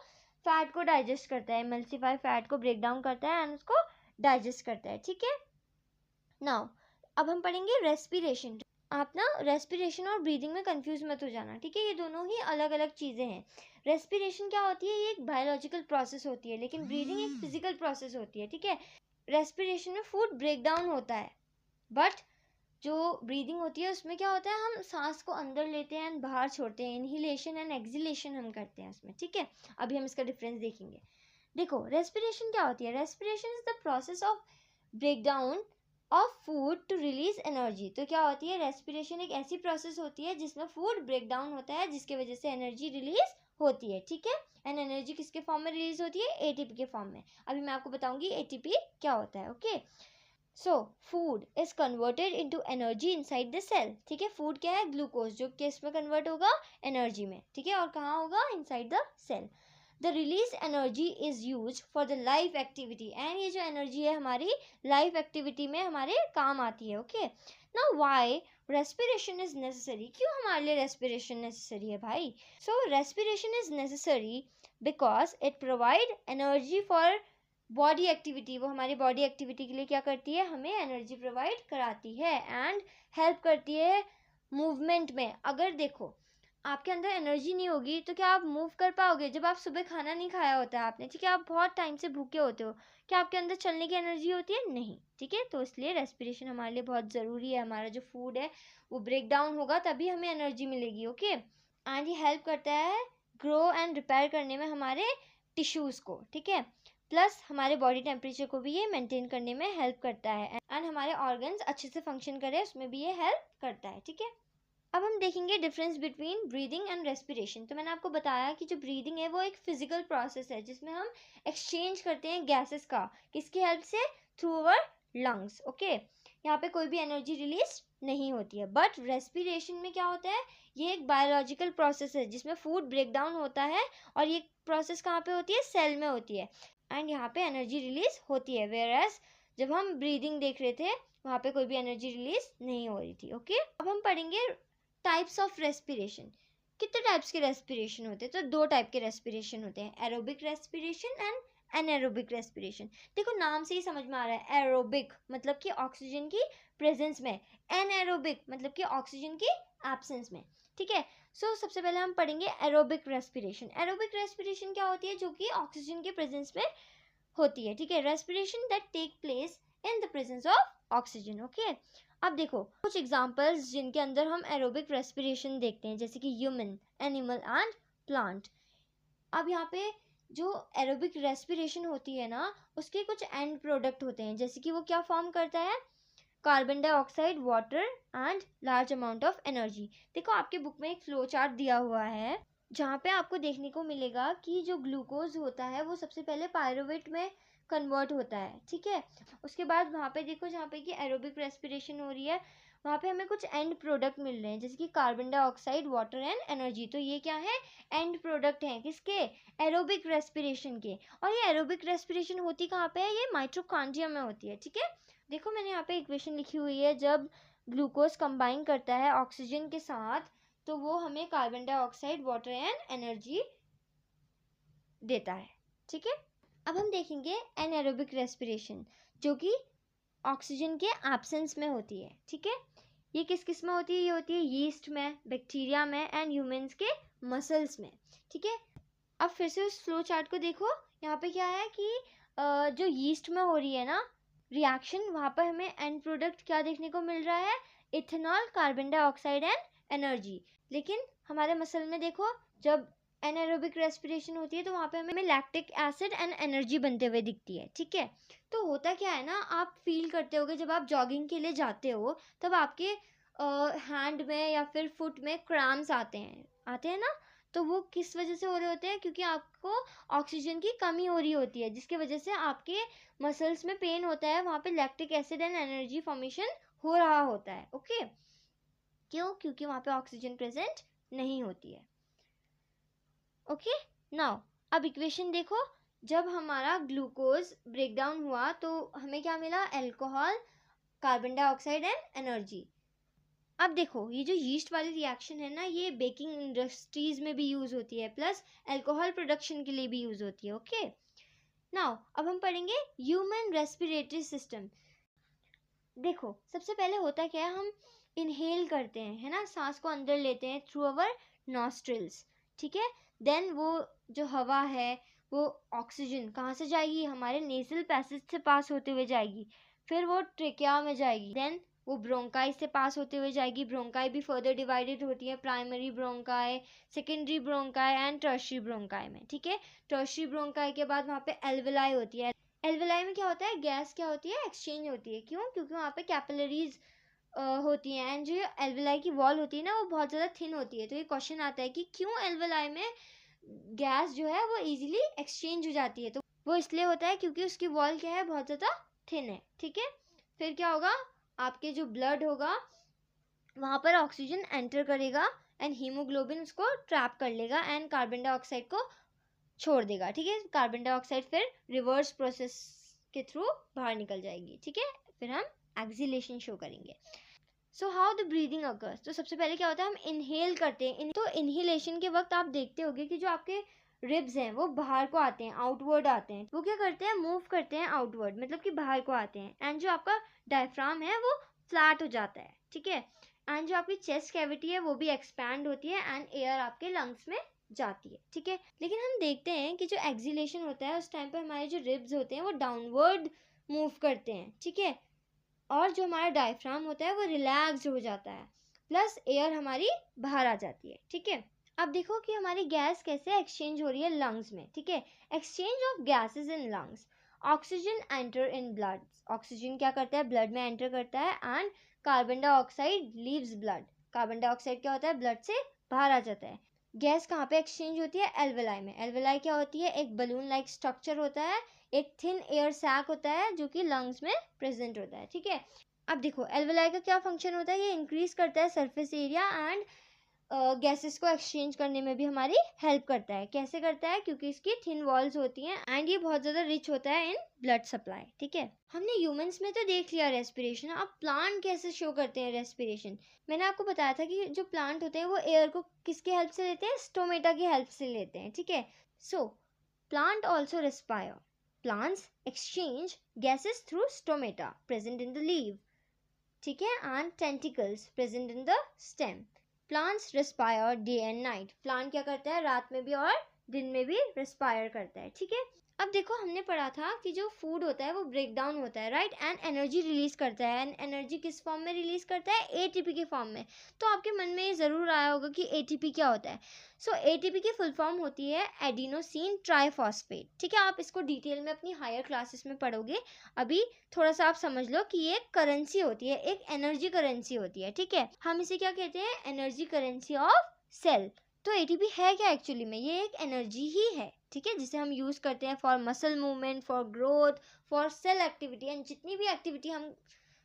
फैट को डाइजेस्ट करता है, एमल्सिफाई फैट को ब्रेक डाउन करता है एंड उसको डाइजेस्ट करता है, ठीक है। नाउ अब हम पढ़ेंगे रेस्पिरेशन। आप ना रेस्पिरेशन और ब्रीदिंग में कंफ्यूज मत हो जाना, ठीक है। ये दोनों ही अलग अलग चीज़ें हैं। रेस्पिरेशन क्या होती है? ये एक बायोलॉजिकल प्रोसेस होती है, लेकिन ब्रीदिंग एक फिजिकल प्रोसेस होती है, ठीक है। रेस्पिरेशन में फूड ब्रेक डाउन होता है, बट जो ब्रीदिंग होती है उसमें क्या होता है? हम सांस को अंदर लेते हैं एंड बाहर छोड़ते हैं। इनहिलेशन एंड एक्सहिलेशन हम करते हैं उसमें, ठीक है। अभी हम इसका डिफरेंस देखेंगे। देखो रेस्पिरेशन क्या होती है? Respiration is the process of break down of food to release energy. तो क्या होती है? रेस्पिरेशन एक ऐसी प्रोसेस होती है जिसमें फूड ब्रेक डाउन होता है जिसकी वजह से एनर्जी रिलीज होती है, ठीक है। एंड एनर्जी किसके फॉर्म में रिलीज होती है? एटीपी के फॉर्म में। अभी मैं आपको बताऊंगी एटीपी क्या होता है, okay. So food is converted into energy inside the cell, ठीक है। फूड क्या है? ग्लूकोज, जो किस में कन्वर्ट होगा? एनर्जी में, ठीक है। और कहाँ होगा? Inside the cell. The release energy is use for the life activity, and ये जो एनर्जी है हमारी लाइफ एक्टिविटी में हमारे काम आती है, okay. Now why respiration is necessary? क्यों हमारे लिए रेस्पिरेशन नेसेसरी है भाई? So respiration is necessary because it provide energy for body activity. वो हमारी बॉडी एक्टिविटी के लिए क्या करती है? हमें एनर्जी प्रोवाइड कराती है एंड हेल्प करती है मूवमेंट में। अगर देखो आपके अंदर एनर्जी नहीं होगी तो क्या आप मूव कर पाओगे? जब आप सुबह खाना नहीं खाया होता है आपने, ठीक है, आप बहुत टाइम से भूखे होते हो, क्या आपके अंदर चलने की एनर्जी होती है? नहीं, ठीक है। तो इसलिए रेस्पिरेशन हमारे लिए बहुत ज़रूरी है। हमारा जो फूड है वो ब्रेक डाउन होगा तभी हमें एनर्जी मिलेगी, ओके। एंड ये हेल्प करता है ग्रो एंड रिपेयर करने में हमारे टिश्यूज़ को, ठीक है। प्लस हमारे बॉडी टेम्परेचर को भी ये मेंटेन करने में हेल्प करता है एंड हमारे ऑर्गन्स अच्छे से फंक्शन करें उसमें भी ये हेल्प करता है, ठीक है। अब हम देखेंगे difference between breathing and respiration. तो मैंने आपको बताया कि जो ब्रीदिंग है वो एक फिजिकल प्रोसेस है जिसमें हम एक्सचेंज करते हैं गैसेस का, किसकी हेल्प से? Through our lungs, okay. यहाँ पे कोई भी एनर्जी रिलीज नहीं होती है। बट रेस्पिरेशन में क्या होता है? ये एक बायोलॉजिकल प्रोसेस है जिसमें फूड ब्रेक डाउन होता है और ये प्रोसेस कहाँ पे होती है? सेल में होती है एंड यहाँ पे एनर्जी रिलीज होती है। वेयर एज जब हम ब्रीदिंग देख रहे थे वहाँ पे कोई भी एनर्जी रिलीज नहीं हो रही थी, ओके। अब हम पढ़ेंगे टाइप्स ऑफ रेस्पिरेशन। कितने टाइप्स के रेस्पिरेशन होते हैं? तो दो टाइप के रेस्पिरेशन होते हैं, aerobic respiration and anaerobic respiration. देखो नाम से ही समझ में आ रहा है, एरोबिक मतलब कि ऑक्सीजन की प्रेजेंस में, एनएरोबिक मतलब कि ऑक्सीजन की एब्सेंस में, ठीक है। सो सबसे पहले हम पढ़ेंगे एरोबिक रेस्पिरेशन। एरोबिक रेस्पिरेशन क्या होती है? जो कि ऑक्सीजन के प्रेजेंस में होती है, ठीक है। Respiration that take place in the presence of oxygen, okay. अब देखो कुछ एग्जांपल्स जिनके अंदर हम एरोबिक रेस्पिरेशन देखते हैं, जैसे कि ह्यूमन, एनिमल एंड प्लांट। अब यहाँ पे जो एरोबिक रेस्पिरेशन होती है ना उसके कुछ एंड प्रोडक्ट होते हैं, जैसे कि वो क्या फॉर्म करता है? Carbon dioxide, water and large amount of energy. देखो आपके बुक में एक फ्लो चार्ट दिया हुआ है जहाँ पे आपको देखने को मिलेगा कि जो ग्लूकोज होता है वो सबसे पहले पायरुवेट में कन्वर्ट होता है, ठीक है। उसके बाद वहाँ पे देखो जहाँ पे कि एरोबिक रेस्पिरेशन हो रही है वहाँ पे हमें कुछ एंड प्रोडक्ट मिल रहे हैं, जैसे कि carbon dioxide, water and energy. तो ये क्या है? एंड प्रोडक्ट हैं किसके? एरोबिक रेस्पिरेशन के। और ये एरोबिक रेस्पिरेशन होती कहाँ पे है? ये माइटोकॉन्ड्रिया में होती है, ठीक है। देखो मैंने यहाँ पे इक्वेशन लिखी हुई है, जब ग्लूकोज कंबाइन करता है ऑक्सीजन के साथ तो वो हमें carbon dioxide, water and energy देता है, ठीक है। अब हम देखेंगे एनएरोबिक रेस्पिरेशन जो कि ऑक्सीजन के एब्सेंस में होती है, ठीक है। ये किस किस में होती है? ये होती है यीस्ट में, बैक्टीरिया में एंड ह्यूमंस के मसल्स में, ठीक है। अब फिर से उस फ्लो चार्ट को देखो, यहाँ पे क्या है कि जो यीस्ट में हो रही है ना रिएक्शन, वहाँ पर हमें एंड प्रोडक्ट क्या देखने को मिल रहा है? Ethanol, carbon dioxide and energy. लेकिन हमारे मसल में देखो जब एनारोबिक रेस्पिरेशन होती है तो वहाँ पे हमें लैक्टिक एसिड एंड एनर्जी बनते हुए दिखती है, ठीक है। तो होता क्या है ना, आप फील करते होगे जब आप जॉगिंग के लिए जाते हो तब आपके हैंड में या फिर फुट में क्रैम्स आते हैं ना। तो वो किस वजह से हो रहे होते हैं? क्योंकि आपको ऑक्सीजन की कमी हो रही होती है जिसकी वजह से आपके मसल्स में पेन होता है, वहाँ पे lactic acid and energy formation हो रहा होता है, ओके। क्यों? क्योंकि वहाँ पे ऑक्सीजन प्रेजेंट नहीं होती है, ओके। नाउ अब इक्वेशन देखो, जब हमारा ग्लूकोज ब्रेक डाउन हुआ तो हमें क्या मिला? Alcohol, carbon dioxide and energy. अब देखो ये जो यीस्ट वाली रिएक्शन है ना ये बेकिंग इंडस्ट्रीज में भी यूज होती है, प्लस अल्कोहल प्रोडक्शन के लिए भी यूज होती है, ओके। नाउ अब हम पढ़ेंगे ह्यूमन रेस्पिरेटरी सिस्टम। देखो सबसे पहले होता क्या है, हम इनहेल करते हैं, है ना, सांस को अंदर लेते हैं थ्रू अवर नॉस्ट्रिल्स, ठीक है। देन वो जो हवा है वो ऑक्सीजन कहाँ से जाएगी? हमारे नेजल पैसेज से पास होते हुए जाएगी, फिर वो ट्रेकिया में जाएगी, देन वो ब्रोंकाई से पास होते हुए जाएगी। ब्रोंकाई भी फर्दर डिवाइडेड होती है, primary bronchi, secondary bronchi and tertiary bronchi में, ठीक है। टर्शियरी ब्रोंकाई के बाद वहाँ पे एल्वेलाई होती है। एल्वेलाई में क्या होता है? गैस क्या होती है? एक्सचेंज होती है। क्यों? क्योंकि वहाँ पे कैपिलरीज होती हैं एंड जो एल्वेलाई की वॉल होती है ना वो बहुत ज़्यादा थिन होती है। तो ये क्वेश्चन आता है कि क्यों एल्वेलाई में गैस जो है वो इजीली एक्सचेंज हो जाती है। तो वो इसलिए होता है क्योंकि उसकी वॉल क्या है, बहुत ज़्यादा थिन है। ठीक है, फिर क्या होगा, आपके जो ब्लड होगा वहाँ पर ऑक्सीजन एंटर करेगा एंड हीमोग्लोबिन उसको ट्रैप कर लेगा एंड कार्बन डाइऑक्साइड को छोड़ देगा। ठीक है, कार्बन डाइऑक्साइड फिर रिवर्स प्रोसेस के थ्रू बाहर निकल जाएगी। ठीक है, फिर हम एक्सहेलेशन शो करेंगे। So how the breathing occurs, तो सबसे पहले क्या होता है, हम इनहेल करते हैं। तो इनहेलेशन के वक्त आप देखते होंगे कि जो आपके रिब्स हैं वो बाहर को आते हैं, आउटवर्ड आते हैं। वो क्या करते हैं, मूव करते हैं आउटवर्ड, मतलब कि बाहर को आते हैं। एंड जो आपका डायफ्राम है वो फ्लैट हो जाता है। ठीक है, एंड जो आपकी चेस्ट कैविटी है वो भी एक्सपैंड होती है एंड एयर आपके लंग्स में जाती है। ठीक है, लेकिन हम देखते हैं कि जो एक्सहेलेशन होता है उस टाइम पर हमारे जो रिब्स होते हैं वो डाउनवर्ड मूव करते हैं। ठीक है, और जो हमारा डायफ्राम होता है वो रिलैक्स हो जाता है, प्लस एयर हमारी बाहर आ जाती है। ठीक है, अब देखो कि हमारी गैस कैसे एक्सचेंज हो रही है लंग्स में। ठीक है, exchange of gases in lungs, oxygen enter in blood, oxygen क्या करता है, ब्लड में एंटर करता है and carbon dioxide leaves blood, carbon dioxide क्या होता है, ब्लड से बाहर आ जाता है। गैस कहाँ पे एक्सचेंज होती है, एल्वेलाई में। एल्वेलाई क्या होती है, एक बलून लाइक स्ट्रक्चर होता है, एक थिन एयर सैक होता है जो कि लंग्स में प्रेजेंट होता है। ठीक है, अब देखो एल्वेलाई का क्या फंक्शन होता है, ये इंक्रीज करता है सरफेस एरिया एंड गैसेस को एक्सचेंज करने में भी हमारी हेल्प करता है। कैसे करता है, क्योंकि इसकी थिन वॉल्स होती हैं एंड ये बहुत ज़्यादा रिच होता है इन ब्लड सप्लाई। ठीक है, हमने ह्यूमंस में तो देख लिया रेस्पिरेशन, अब प्लांट कैसे शो करते हैं रेस्पिरेशन। मैंने आपको बताया था कि जो प्लांट होते हैं वो एयर को किसकी हेल्प से लेते हैं, स्टोमेटा की हेल्प से लेते हैं। ठीक है, so plant also respire, plants exchange gases through stomata present in the leaf, ठीक है, and tentacles present in the stem. Plants respire day and night. Plant क्या करता है, रात में भी और दिन में भी respire करता है। ठीक है, अब देखो हमने पढ़ा था कि जो फूड होता है वो ब्रेक डाउन होता है, राइट, एंड एनर्जी रिलीज करता है। एंड एनर्जी किस फॉर्म में रिलीज करता है, एटीपी के फॉर्म में। तो आपके मन में ये ज़रूर आया होगा कि एटीपी क्या होता है। सो एटीपी की फुल फॉर्म होती है एडिनोसिन ट्राइफॉस्फेट। ठीक है, आप इसको डिटेल में अपनी हायर क्लासेस में पढ़ोगे। अभी थोड़ा सा आप समझ लो कि ये करेंसी होती है, एक एनर्जी करेंसी होती है। ठीक है, हम इसे क्या कहते हैं, एनर्जी करेंसी ऑफ सेल। तो एटीपी है क्या एक्चुअली में, ये एक एनर्जी ही है। ठीक है, जिसे हम यूज़ करते हैं for muscle movement, for growth, for sale activity, and जितनी भी एक्टिविटी हम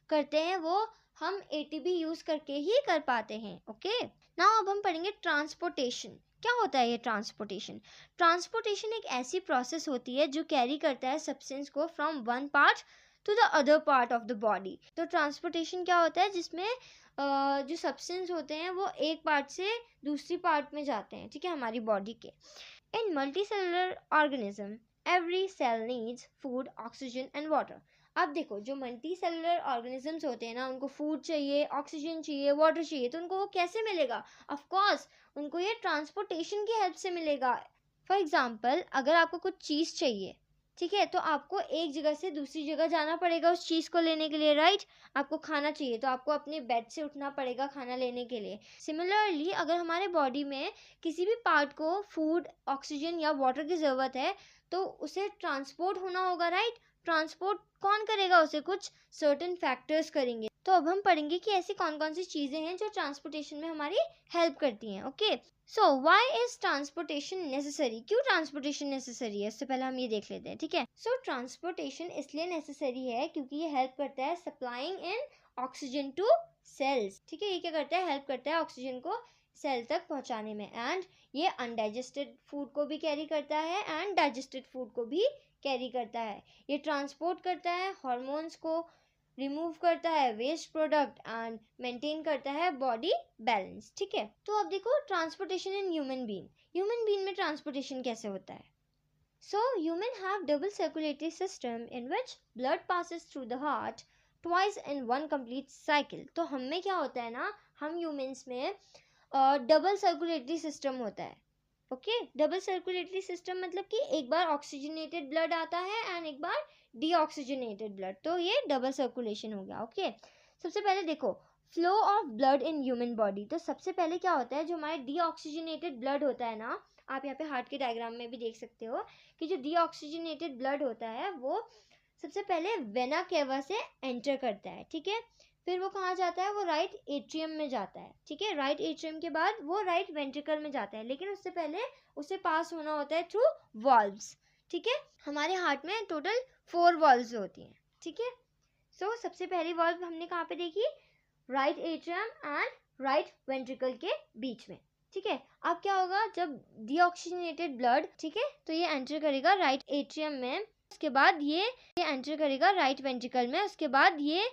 करते हैं वो हम एटीपी यूज़ करके ही कर पाते हैं। ओके, नाउ अब हम पढ़ेंगे ट्रांसपोर्टेशन। क्या होता है ये ट्रांसपोर्टेशन। ट्रांसपोर्टेशन एक ऐसी प्रोसेस होती है जो कैरी करता है सब्सटेंस को from one part two the other part of the body. तो ट्रांसपोर्टेशन क्या होता है, जिसमें जो सब्सटेंस होते हैं वो एक पार्ट से दूसरी पार्ट में जाते हैं। ठीक है, हमारी बॉडी के। In multicellular organism, every cell needs food, oxygen and water. अब देखो जो मल्टी सेलुलर ऑर्गेनिजम्स होते हैं ना, उनको फूड चाहिए, ऑक्सीजन चाहिए, वाटर चाहिए, तो उनको वो कैसे मिलेगा, ऑफ कोर्स उनको ये ट्रांसपोर्टेशन की हेल्प से मिलेगा। फॉर एग्जांपल अगर आपको कुछ चीज़ चाहिए, ठीक है, तो आपको एक जगह से दूसरी जगह जाना पड़ेगा उस चीज़ को लेने के लिए, राइट। आपको खाना चाहिए तो आपको अपने बेड से उठना पड़ेगा खाना लेने के लिए। सिमिलरली अगर हमारे बॉडी में किसी भी पार्ट को फूड, ऑक्सीजन या वाटर की ज़रूरत है तो उसे ट्रांसपोर्ट होना होगा, राइट। ट्रांसपोर्ट कौन करेगा उसे, कुछ सर्टेन फैक्टर्स करेंगे। तो अब हम पढ़ेंगे कि ऐसी कौन कौन सी चीज़ें हैं जो ट्रांसपोर्टेशन में हमारी हेल्प करती हैं। Okay, so why is transportation necessary, क्यों ट्रांसपोर्टेशन नेसेसरी है, इससे पहले हम ये देख लेते हैं। ठीक है, सो ट्रांसपोर्टेशन इसलिए नेसेसरी है क्योंकि ये हेल्प करता है supplying in oxygen to cells. ठीक है, ये क्या करता है, हेल्प करता है ऑक्सीजन को सेल तक पहुंचाने में। एंड ये अनडाइजेस्टेड फूड को भी कैरी करता है एंड डाइजेस्टेड फूड को भी कैरी करता है। ये ट्रांसपोर्ट करता है हॉर्मोन्स को, रिमूव करता है वेस्ट प्रोडक्ट एंड मेंटेन करता है बॉडी बैलेंस। ठीक है, तो अब देखो transportation in human being. Human being में ट्रांसपोर्टेशन कैसे होता है। So human have double circulatory system in which blood passes through the heart twice in one complete cycle. तो हम में क्या होता है ना, हम ह्यूमंस में डबल सर्कुलेटरी सिस्टम होता है। ओके, डबल सर्कुलेटरी सिस्टम मतलब कि एक बार ऑक्सीजनेटेड ब्लड आता है एंड एक बार डीऑक्सीजनेटेड ब्लड, तो ये डबल सर्कुलेशन हो गया। ओके, सबसे पहले देखो flow of blood in human body. तो सबसे पहले क्या होता है, जो हमारे डीऑक्सीजनेटेड ब्लड होता है ना, आप यहाँ पे हार्ट के डायग्राम में भी देख सकते हो कि जो डीऑक्सीजनेटेड ब्लड होता है वो सबसे पहले वेना केवा से एंटर करता है। ठीक है, फिर वो कहाँ जाता है, वो राइट एट्रियम में जाता है, ठीक है। राइट एट्रियम के बाद वो राइट वेंट्रिकल में जाता है, लेकिन उससे पहले उसे पास होना होता है थ्रू वॉल्व्स, ठीक है। हमारे हार्ट में टोटल 4 वॉल्व्स होती हैं, ठीक है। सो सबसे पहली वॉल्व हमने कहाँ पे देखी, right atrium and right ventricle के बीच में, ठीक है। अब क्या होगा, जब डीऑक्सीजनेटेड ब्लड, ठीक है, तो ये एंटर करेगा राइट एट्रियम में, उसके बाद ये एंटर करेगा राइट वेंट्रिकल में, उसके बाद ये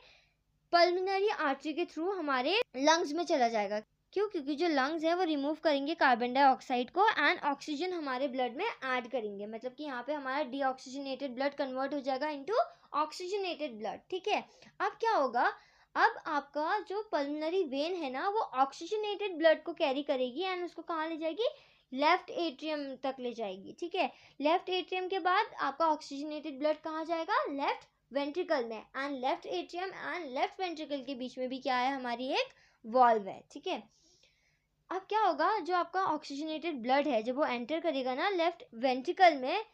पल्मोनरी आर्टरी के थ्रू हमारे लंग्स में चला जाएगा। क्यों, क्योंकि जो लंग्स है वो रिमूव करेंगे कार्बन डाइऑक्साइड को एंड ऑक्सीजन हमारे ब्लड में ऐड करेंगे, मतलब कि यहाँ पे हमारा डीऑक्सीजनेटेड ब्लड कन्वर्ट हो जाएगा इनटू ऑक्सीजनेटेड ब्लड, ठीक है। अब क्या होगा, अब आपका जो पल्मोनरी वेन है ना, वो ऑक्सीजनेटेड ब्लड को कैरी करेगी एंड उसको कहाँ ले जाएगी, लेफ्ट एट्रियम तक ले जाएगी, ठीक है। लेफ्ट एट्रियम के बाद आपका ऑक्सीजनेटेड ब्लड कहाँ जाएगा, लेफ्ट वेंट्रिकल में, and left atrium and left ventricle के बीच में भी क्या है, हमारी एक वॉल्व है, ठीक है। अब क्या होगा, जो आपका ऑक्सीजनेटेड ब्लड है जब वो एंटर करेगा ना लेफ्ट वेंट्रिकल में,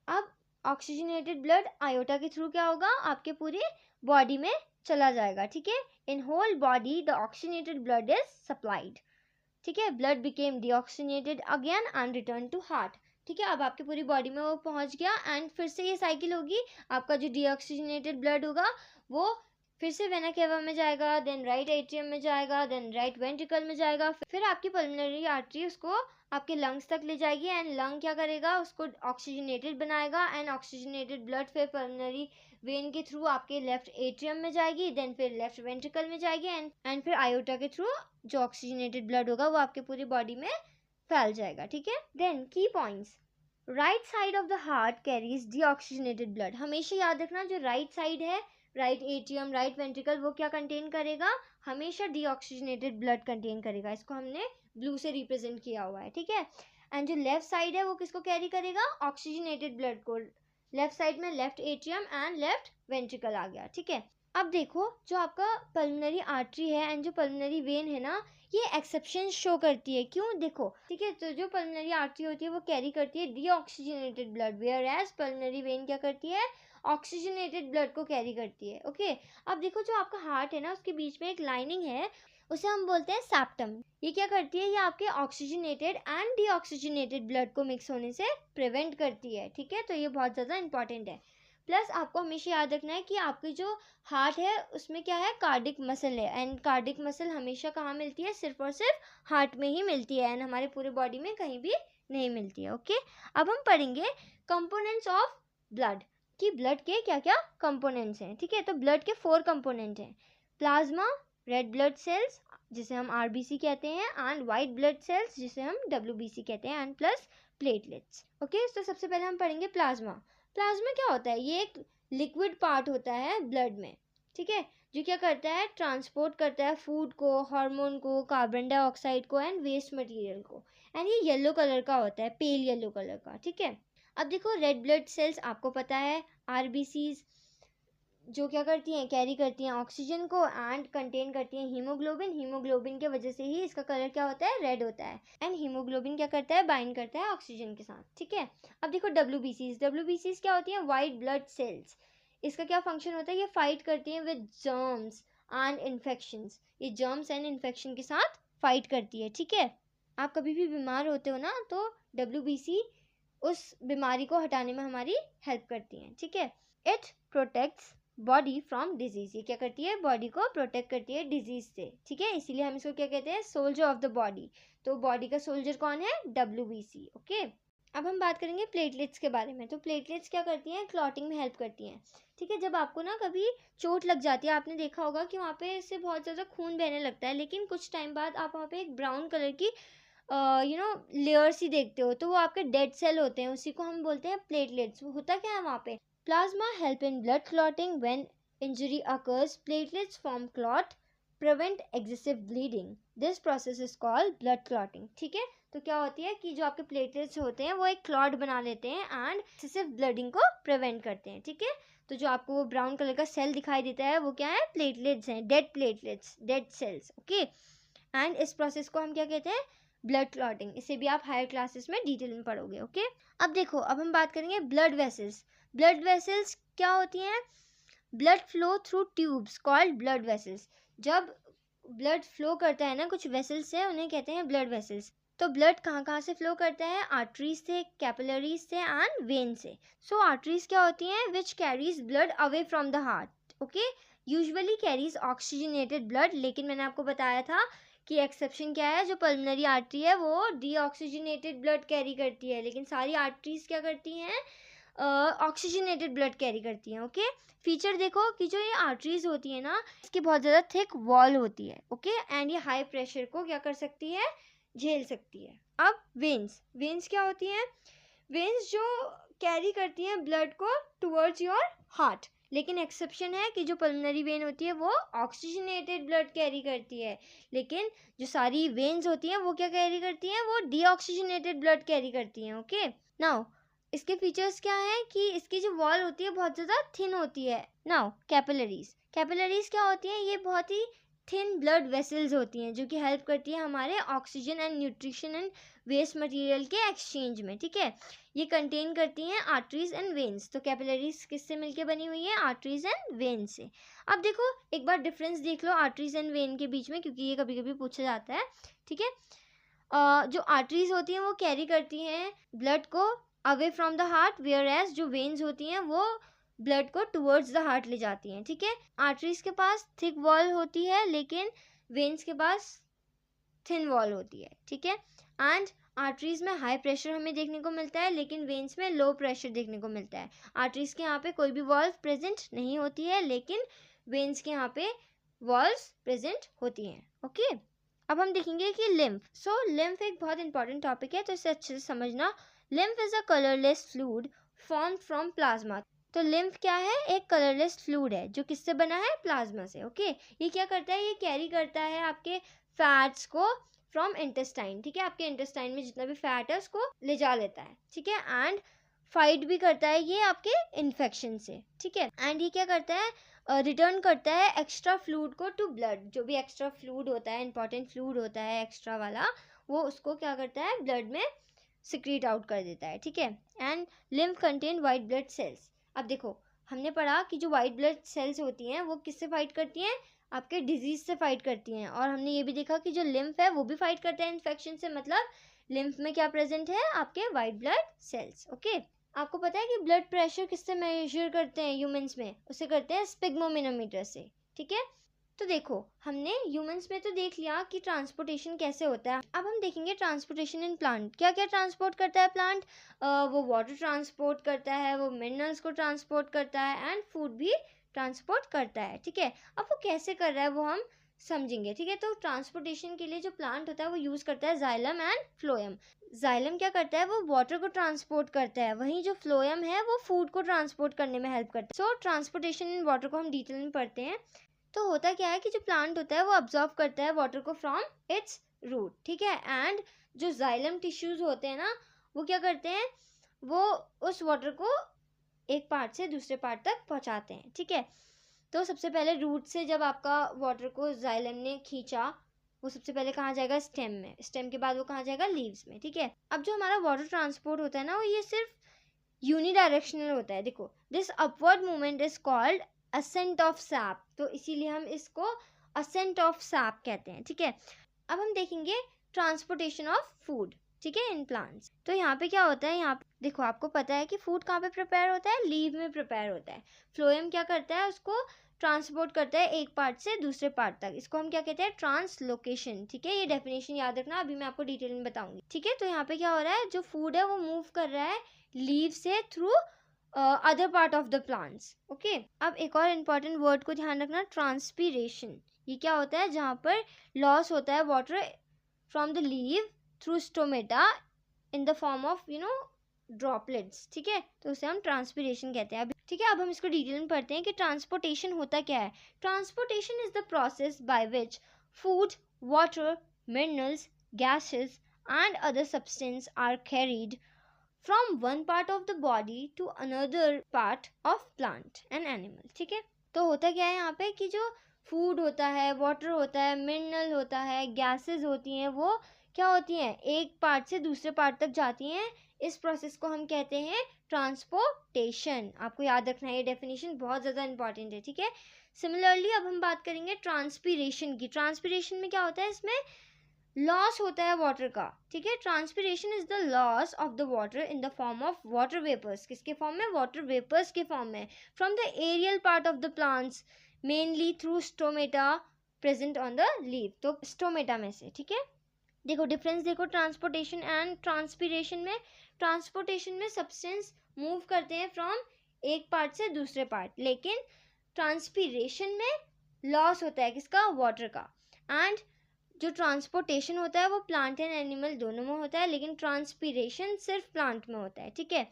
अब ऑक्सीजनेटेड ब्लड आयोटा के थ्रू क्या होगा, आपके पूरे बॉडी में चला जाएगा, ठीक है। In whole body the oxygenated blood is supplied, ठीक है। Blood became deoxygenated again and return to heart, ठीक है। अब आपकी पूरी बॉडी में वो पहुंच गया एंड फिर से ये साइकिल होगी, आपका जो डीऑक्सीजनेटेड ब्लड होगा वो फिर से वेना केवा में जाएगा, देन राइट एट्रियम में जाएगा, देन राइट वेंट्रिकल में जाएगा, फिर आपकी पल्मोनरी आर्टरी उसको आपके लंग्स तक ले जाएगी एंड लंग क्या करेगा, उसको ऑक्सीजनेटेड बनाएगा एंड ऑक्सीजनेटेड ब्लड फिर पल्मोनरी वेन के थ्रू आपके लेफ्ट एट्रियम में जाएगी, देन फिर लेफ्ट वेंट्रिकल में जाएगी एंड फिर आयोटा के थ्रू जो ऑक्सीजनेटेड ब्लड होगा वो आपके पूरी बॉडी में फैल जाएगा, ठीक है। देन की points, right side of the heart carries deoxygenated blood. हमेशा याद रखना, जो राइट साइड है, राइट एट्रियम, राइट वेंट्रिकल, वो क्या कंटेन करेगा, हमेशा डीऑक्सीजनेटेड ब्लड कंटेन करेगा। इसको हमने ब्लू से रिप्रेजेंट किया हुआ है, ठीक है। एंड जो लेफ्ट साइड है वो किसको कैरी करेगा, ऑक्सीजनेटेड ब्लड को। लेफ्ट साइड में left atrium and left ventricle आ गया, ठीक है। अब देखो, जो आपका पल्मोनरी आर्टरी है एंड जो पल्मोनरी वेन है ना, ये एक्सेप्शन शो करती है। क्यों, देखो, ठीक है। तो जो पल्मोनरी आर्टरी होती है वो कैरी करती है deoxygenated blood, whereas pulmonary vein क्या करती है, ऑक्सीजनेटेड ब्लड को कैरी करती है, ओके। अब देखो, जो आपका हार्ट है ना, उसके बीच में एक लाइनिंग है, उसे हम बोलते हैं सेप्टम। ये क्या करती है, ये आपके ऑक्सीजनेटेड एंड डीऑक्सीजनेटेड ब्लड को मिक्स होने से प्रिवेंट करती है, ठीक है। तो ये बहुत ज़्यादा इंपॉर्टेंट है। प्लस आपको हमेशा याद रखना है कि आपकी जो हार्ट है उसमें क्या है, कार्डिक मसल है एंड कार्डिक मसल हमेशा कहाँ मिलती है, सिर्फ और सिर्फ हार्ट में ही मिलती है एंड हमारे पूरे बॉडी में कहीं भी नहीं मिलती है, ओके। अब हम पढ़ेंगे कंपोनेंट्स ऑफ ब्लड, कि ब्लड के क्या क्या कंपोनेंट्स हैं, ठीक है। तो ब्लड के 4 कंपोनेंट हैं, प्लाज्मा, रेड ब्लड सेल्स जिसे हम आरबीसी कहते हैं, एंड वाइट ब्लड सेल्स जिसे हम डब्ल्यूबीसी कहते हैं, एंड प्लस प्लेटलेट्स, ओके। तो सबसे पहले हम पढ़ेंगे प्लाज्मा। प्लाज्मा क्या होता है, ये एक लिक्विड पार्ट होता है ब्लड में, ठीक है, जो क्या करता है, ट्रांसपोर्ट करता है फूड को, हार्मोन को, कार्बन डाइऑक्साइड को एंड वेस्ट मटेरियल को, एंड ये येलो कलर का होता है, पेल येलो कलर का, ठीक है। अब देखो, रेड ब्लड सेल्स आपको पता है, आरबीसीज, जो क्या करती हैं, कैरी करती हैं ऑक्सीजन को एंड कंटेन करती हैं हीमोग्लोबिन। हीमोग्लोबिन के वजह से ही इसका कलर क्या होता है, रेड होता है, एंड हीमोग्लोबिन क्या करता है, बाइंड करता है ऑक्सीजन के साथ, ठीक है। अब देखो डब्ल्यूबीसीज, डब्ल्यूबीसीज क्या होती हैं, वाइट ब्लड सेल्स। इसका क्या फंक्शन होता है, ये फाइट करती हैं विद जर्म्स एंड इन्फेक्शंस, ये जर्म्स एंड इन्फेक्शन के साथ फाइट करती है, ठीक है। आप कभी भी बीमार होते हो ना, तो डब्ल्यूबीसी उस बीमारी को हटाने में हमारी हेल्प करती हैं, ठीक है। It protects body from disease, ये क्या करती है, बॉडी को प्रोटेक्ट करती है डिजीज से, ठीक है। इसीलिए हम इसको क्या कहते हैं, सोल्जर ऑफ द बॉडी। तो बॉडी का सोल्जर कौन है, डब्ल्यूबीसी, ओके। अब हम बात करेंगे प्लेटलेट्स के बारे में। तो प्लेटलेट्स क्या करती हैं, क्लॉटिंग में हेल्प करती हैं, ठीक है। जब आपको ना कभी चोट लग जाती है, आपने देखा होगा कि वहाँ पे इससे बहुत ज़्यादा खून बहने लगता है, लेकिन कुछ टाइम बाद आप वहाँ पे एक ब्राउन कलर की लेयर सी देखते हो, तो वो आपके डेड सेल होते हैं, उसी को हम बोलते हैं प्लेटलेट्स। वो होता क्या है वहाँ पे, plasma help in blood clotting when injury occurs. Platelets form clot, prevent excessive bleeding. This process is called blood clotting. ठीक है, तो क्या होती है कि जो आपके प्लेटलेट्स होते हैं वो एक क्लॉट बना लेते हैं एंड एक्सेसिव ब्लडिंग को प्रिवेंट करते हैं, ठीक है। तो जो आपको वो ब्राउन कलर का सेल दिखाई देता है वो क्या है, प्लेटलेट्स हैं, dead platelets, dead cells, okay. And इस प्रोसेस को हम क्या कहते हैं, ब्लड क्लॉटिंग। इसे भी आप हायर क्लासेस में डिटेल में पढ़ोगे, ओके। अब देखो, अब हम बात करेंगे ब्लड वेसल्स। ब्लड वेसल्स क्या होती हैं, blood flow through tubes called blood vessels. जब ब्लड फ्लो करता है ना कुछ वेसल्स से, उन्हें कहते हैं ब्लड वेसल्स। तो ब्लड कहाँ कहाँ से फ्लो करता है? आर्टरीज से, कैपिलरीज से एंड वेन से। सो आर्टरीज क्या होती हैं? Which carries blood away from the heart. Okay, usually carries oxygenated blood, लेकिन मैंने आपको बताया था कि एक्सेप्शन क्या है, जो पल्मोनरी आर्टरी है वो डीऑक्सीजनेटेड ब्लड कैरी करती है, लेकिन सारी आर्टरीज क्या करती हैं? ऑक्सीजनेटेड ब्लड कैरी करती हैं। ओके, फीचर देखो कि जो ये आर्टरीज होती है ना, इसकी बहुत ज़्यादा थिक वॉल होती है। ओके, एंड ये हाई प्रेशर को क्या कर सकती है? झेल सकती है। अब वेन्स, वेन्स क्या होती हैं? वेन्स जो कैरी करती हैं ब्लड को टुवर्ड्स योर हार्ट, लेकिन एक्सेप्शन है कि जो पल्मोनरी वेन होती है वो ऑक्सीजनेटेड ब्लड कैरी करती है, लेकिन जो सारी वेन्स होती हैं वो क्या कैरी करती हैं? वो डीऑक्सीजनेटेड ब्लड कैरी करती हैं। ओके, नाउ इसके फीचर्स क्या हैं कि इसकी जो वॉल होती है बहुत ज़्यादा थिन होती है। नाउ कैपिलरीज, कैपिलरीज क्या होती हैं? ये बहुत ही थिन ब्लड वेसल्स होती हैं जो कि हेल्प करती है हमारे oxygen and nutrition and waste material के एक्सचेंज में। ठीक है, ये कंटेन करती हैं आर्टरीज एंड वेन्स। तो कैपिलरीज किससे मिलके बनी हुई है? आर्टरीज एंड वेन से। अब देखो एक बार डिफरेंस देख लो आर्टरीज एंड वेन के बीच में, क्योंकि ये कभी कभी पूछा जाता है। ठीक है, जो आर्टरीज होती हैं वो कैरी करती हैं ब्लड को away from the heart, whereas जो वेन्स होती हैं वो ब्लड को टुवर्ड्स द हार्ट ले जाती हैं। ठीक है, आर्टरीज के पास थिक वॉल होती है, लेकिन वेन्स के पास थिन वॉल होती है। ठीक है, एंड आर्टरीज में हाई प्रेशर हमें देखने को मिलता है, लेकिन वेन्स में लो प्रेशर देखने को मिलता है। आर्टरीज के यहाँ पे कोई भी वॉल्व प्रेजेंट नहीं होती है, लेकिन वेन्स के यहाँ पे वॉल्व्स प्रेजेंट होती हैं। ओके, अब हम देखेंगे कि लिम्फ। सो लिम्फ एक बहुत इंपॉर्टेंट टॉपिक है, तो इसे अच्छे से समझना। Lymph is a colourless fluid form from plasma. तो लिम्फ क्या है? एक कलरलेस फ्लूइड है जो किससे बना है? प्लाज्मा से। ओके, ये क्या करता है? ये कैरी करता है आपके फैट्स को फ्रॉम इंटेस्टाइन। ठीक है, आपके इंटेस्टाइन में जितना भी फैट है उसको ले जा लेता है। ठीक है, एंड फाइट भी करता है ये आपके इन्फेक्शन से। ठीक है, एंड ये क्या करता है? रिटर्न करता है एक्स्ट्रा फ्लूइड को टू ब्लड। जो भी एक्स्ट्रा फ्लूइड होता है, इंपॉर्टेंट फ्लूइड होता है एक्स्ट्रा वाला, वो उसको क्या करता है? ब्लड में सिक्रीट आउट कर देता है। ठीक है, and lymph contain white blood cells. अब देखो हमने पढ़ा कि जो वाइट ब्लड सेल्स होती हैं वो किससे फाइट करती हैं? आपके डिजीज से फाइट करती हैं। और हमने ये भी देखा कि जो लिम्फ है वो भी फाइट करता है इन्फेक्शन से। मतलब लिम्फ में क्या प्रेजेंट है? आपके वाइट ब्लड सेल्स। ओके, आपको पता है कि ब्लड प्रेशर किससे मेजर करते हैं ह्यूमंस में? उसे करते हैं स्पिग्मोमीनोमीटर से। ठीक है, तो देखो हमने ह्यूमंस में तो देख लिया कि ट्रांसपोर्टेशन कैसे होता है। अब हम देखेंगे ट्रांसपोर्टेशन इन प्लांट। क्या क्या ट्रांसपोर्ट करता है प्लांट? वो वाटर ट्रांसपोर्ट करता है, वो मिनरल्स को ट्रांसपोर्ट करता है, एंड फूड भी ट्रांसपोर्ट करता है। ठीक है, अब वो कैसे कर रहा है वो हम समझेंगे। ठीक है, तो ट्रांसपोर्टेशन के लिए जो प्लांट होता है वो यूज करता है जाइलम एंड फ्लोएम। जाइलम क्या करता है? वो वाटर को ट्रांसपोर्ट करता है, वहीं जो फ्लोएम है वो फूड को ट्रांसपोर्ट करने में हेल्प करता है। सो ट्रांसपोर्टेशन इन वाटर को हम डिटेल में पढ़ते हैं। तो होता क्या है कि जो प्लांट होता है वो अब्जॉर्व करता है वाटर को फ्रॉम इट्स रूट। ठीक है, एंड जो जाइलम टिश्यूज होते हैं ना, वो क्या करते हैं? वो उस वाटर को एक पार्ट से दूसरे पार्ट तक पहुंचाते हैं। ठीक है, तो सबसे पहले रूट से जब आपका वाटर को जाइलम ने खींचा, वो सबसे पहले कहाँ जाएगा? स्टेम में। स्टेम के बाद वो कहाँ जाएगा? लीव्स में। ठीक है, अब जो हमारा वाटर ट्रांसपोर्ट होता है ना, वो ये सिर्फ यूनिडायरेक्शनल होता है। देखो, this upward movement is called ascent of sap. तो इसीलिए हम इसको असेंट ऑफ सैप कहते हैं। ठीक है, अब हम देखेंगे ट्रांसपोर्टेशन ऑफ फूड। ठीक है, इन प्लांट्स। तो यहाँ पे क्या होता है? यहाँ पे देखो आपको पता है कि फूड कहाँ पे प्रिपेयर होता है? लीव में प्रिपेयर होता है। फ्लोएम क्या करता है? उसको ट्रांसपोर्ट करता है एक पार्ट से दूसरे पार्ट तक। इसको हम क्या कहते हैं? ट्रांसलोकेशन। ठीक है, ये डेफिनेशन याद रखना, अभी मैं आपको डिटेल में बताऊंगी। ठीक है, तो यहाँ पे क्या हो रहा है? जो फूड है वो मूव कर रहा है लीव से through other part of the plants. Okay, अब एक और इम्पॉर्टेंट वर्ड को ध्यान रखना, ट्रांसपीरेशन। ये क्या होता है? जहाँ पर लॉस होता है water from the leave through stomata in the form of droplets. ठीक है, तो उसे हम ट्रांसपीरेशन कहते हैं। ठीक है, अब हम इसको डिटेल में पढ़ते हैं कि ट्रांसपोर्टेशन होता क्या है। Transportation is the process by which food, water, minerals, gases and other substance are carried from one part of the body to another part of plant and animal। ठीक है, तो होता क्या है यहाँ पे कि जो फूड होता है, वाटर होता है, मिनरल होता है, गैसेस होती हैं, वो क्या होती हैं, एक पार्ट से दूसरे पार्ट तक जाती हैं। इस प्रोसेस को हम कहते हैं ट्रांसपोर्टेशन। आपको याद रखना है, ये डेफिनेशन बहुत ज़्यादा इंपॉर्टेंट है, ठीक है। सिमिलरली अब हम बात करेंगे ट्रांसपीरेशन की। ट्रांसपीरेशन में क्या होता है, इसमें लॉस होता है वाटर का, ठीक है। Transpiration is the loss of the water in the form of water vapours. किसके फॉर्म में, वाटर वेपर्स के फॉर्म में, from the aerial part of the plants mainly through stomata present on the leaf. तो stomata में से, ठीक है। देखो डिफरेंस देखो ट्रांसपोर्टेशन एंड ट्रांसपीरेशन में। ट्रांसपोर्टेशन में सब्सटेंस मूव करते हैं फ्रॉम एक पार्ट से दूसरे पार्ट, लेकिन ट्रांसपीरेशन में लॉस होता है किसका, वाटर का। एंड जो ट्रांसपोर्टेशन होता है वो प्लांट एंड एनिमल दोनों में होता है, लेकिन ट्रांसपीरेशन सिर्फ प्लांट में होता है, ठीक है।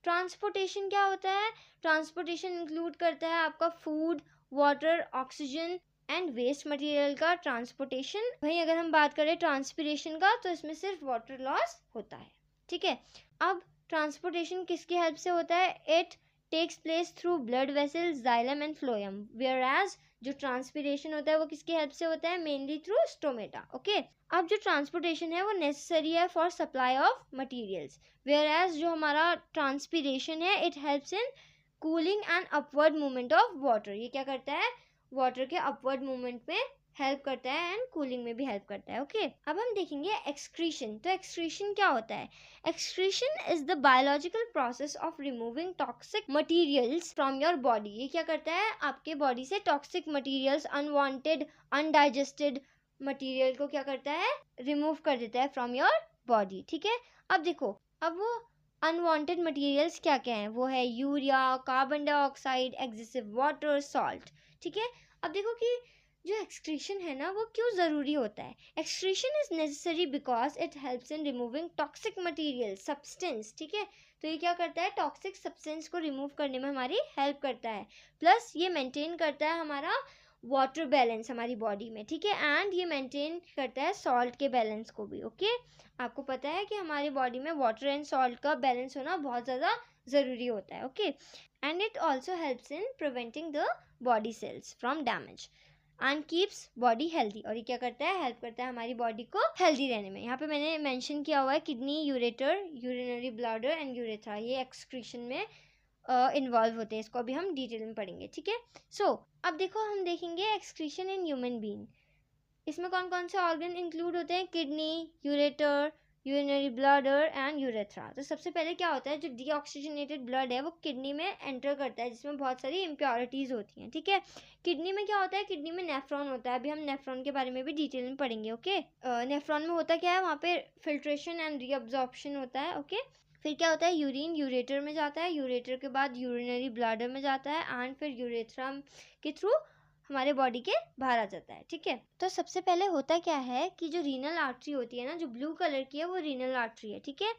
ट्रांसपोर्टेशन क्या होता है, ट्रांसपोर्टेशन इंक्लूड करता है आपका food, water, oxygen and waste material का ट्रांसपोर्टेशन। वहीं अगर हम बात करें ट्रांसपीरेशन का, तो इसमें सिर्फ वाटर लॉस होता है, ठीक है। अब ट्रांसपोर्टेशन किसकी हेल्प से होता है, it takes place through blood vessels, xylem and phloem, whereas जो ट्रांसपीरेशन होता है वो किसकी हेल्प से होता है, मेनली थ्रू स्टोमेटा, ओके। अब जो ट्रांसपोर्टेशन है वो नेसेसरी है for supply of materials, whereas जो हमारा ट्रांसपीरेशन है it helps in cooling and upward movement of water. ये क्या करता है, वाटर के अपवर्ड मूवमेंट में हेल्प करता है एंड कूलिंग में भी हेल्प करता है, ओके। अब हम देखेंगे एक्सक्रीशन। तो एक्सक्रीशन क्या होता है, excretion is the biological process of removing toxic materials from your body. ये क्या करता है, आपके बॉडी से toxic materials, unwanted, undigested material को क्या करता है, रिमूव कर देता है फ्रॉम योर बॉडी, ठीक है। अब देखो, अब वो अनवांटेड मटेरियल्स क्या क्या हैं, वो है urea, carbon dioxide, excessive water, salt, ठीक है। अब देखो कि जो एक्सक्रीशन है ना वो क्यों ज़रूरी होता है। Excretion is necessary because it helps in removing toxic material substance, ठीक है। तो ये क्या करता है, टॉक्सिक सब्सटेंस को रिमूव करने में हमारी हेल्प करता है, प्लस ये मेंटेन करता है हमारा वाटर बैलेंस हमारी बॉडी में, ठीक है। एंड ये मेंटेन करता है सॉल्ट के बैलेंस को भी, ओके। आपको पता है कि हमारी बॉडी में वाटर एंड सॉल्ट का बैलेंस होना बहुत ज़्यादा ज़रूरी होता है, okay. And it also helps in preventing the body cells from damage and keeps body healthy. और ये क्या करता है, हेल्प करता है हमारी बॉडी को हेल्दी रहने में। यहाँ पे मैंने मेंशन किया हुआ है kidney, ureter, urinary bladder and urethra, ये एक्सक्रीशन में इन्वॉल्व होते हैं। इसको अभी हम डिटेल में पढ़ेंगे, ठीक है। सो अब देखो हम देखेंगे एक्सक्रीशन इन ह्यूमन बीइंग। इसमें कौन कौन से ऑर्गन इंक्लूड होते हैं, kidney, ureter, urinary bladder and urethra. तो सबसे पहले क्या होता है, जो डीऑक्सीजनेटेड ब्लड है वो किडनी में एंटर करता है, जिसमें बहुत सारी इम्प्योरिटीज़ होती हैं, ठीक है। किडनी में क्या होता है, किडनी में नेफ्रॉन होता है। अभी हम नेफ्रॉन के बारे में भी डिटेल में पढ़ेंगे, ओके। नेफ्रॉन में होता क्या है, वहाँ पे फिल्ट्रेशन एंड रीअब्जॉर्प्शन होता है, ओके। फिर क्या होता है, यूरिन यूरेटर में जाता है, यूरेटर के बाद यूरिनरी ब्लैडर में जाता है एंड फिर यूरेथ्रा के थ्रू हमारे बॉडी के बाहर आ जाता है, ठीक है। तो सबसे पहले होता क्या है कि जो रीनल आर्टरी होती है ना, जो ब्लू कलर की है वो रीनल आर्टरी है, ठीक है।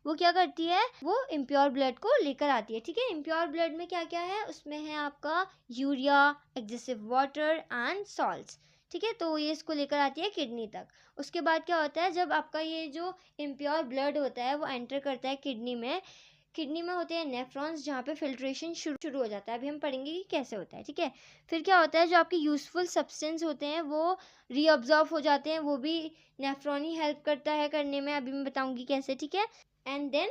वो क्या करती है, वो इम्प्योर ब्लड को लेकर आती है, ठीक है। इम्प्योर ब्लड में क्या क्या है, उसमें है आपका urea, excessive water and salts, ठीक है। तो ये इसको लेकर आती है किडनी तक। उसके बाद क्या होता है, जब आपका ये जो इम्प्योर ब्लड होता है वो एंटर करता है किडनी में, किडनी में होते हैं नेफ्रॉन्स जहाँ पे फिल्ट्रेशन शुरू हो जाता है। अभी हम पढ़ेंगे कि कैसे होता है, ठीक है। फिर क्या होता है, जो आपके यूजफुल सब्सटेंस होते हैं वो रीअब्जॉर्ब हो जाते हैं, वो भी नेफ्रॉन ही हेल्प करता है करने में। अभी मैं बताऊंगी कैसे, ठीक है। एंड देन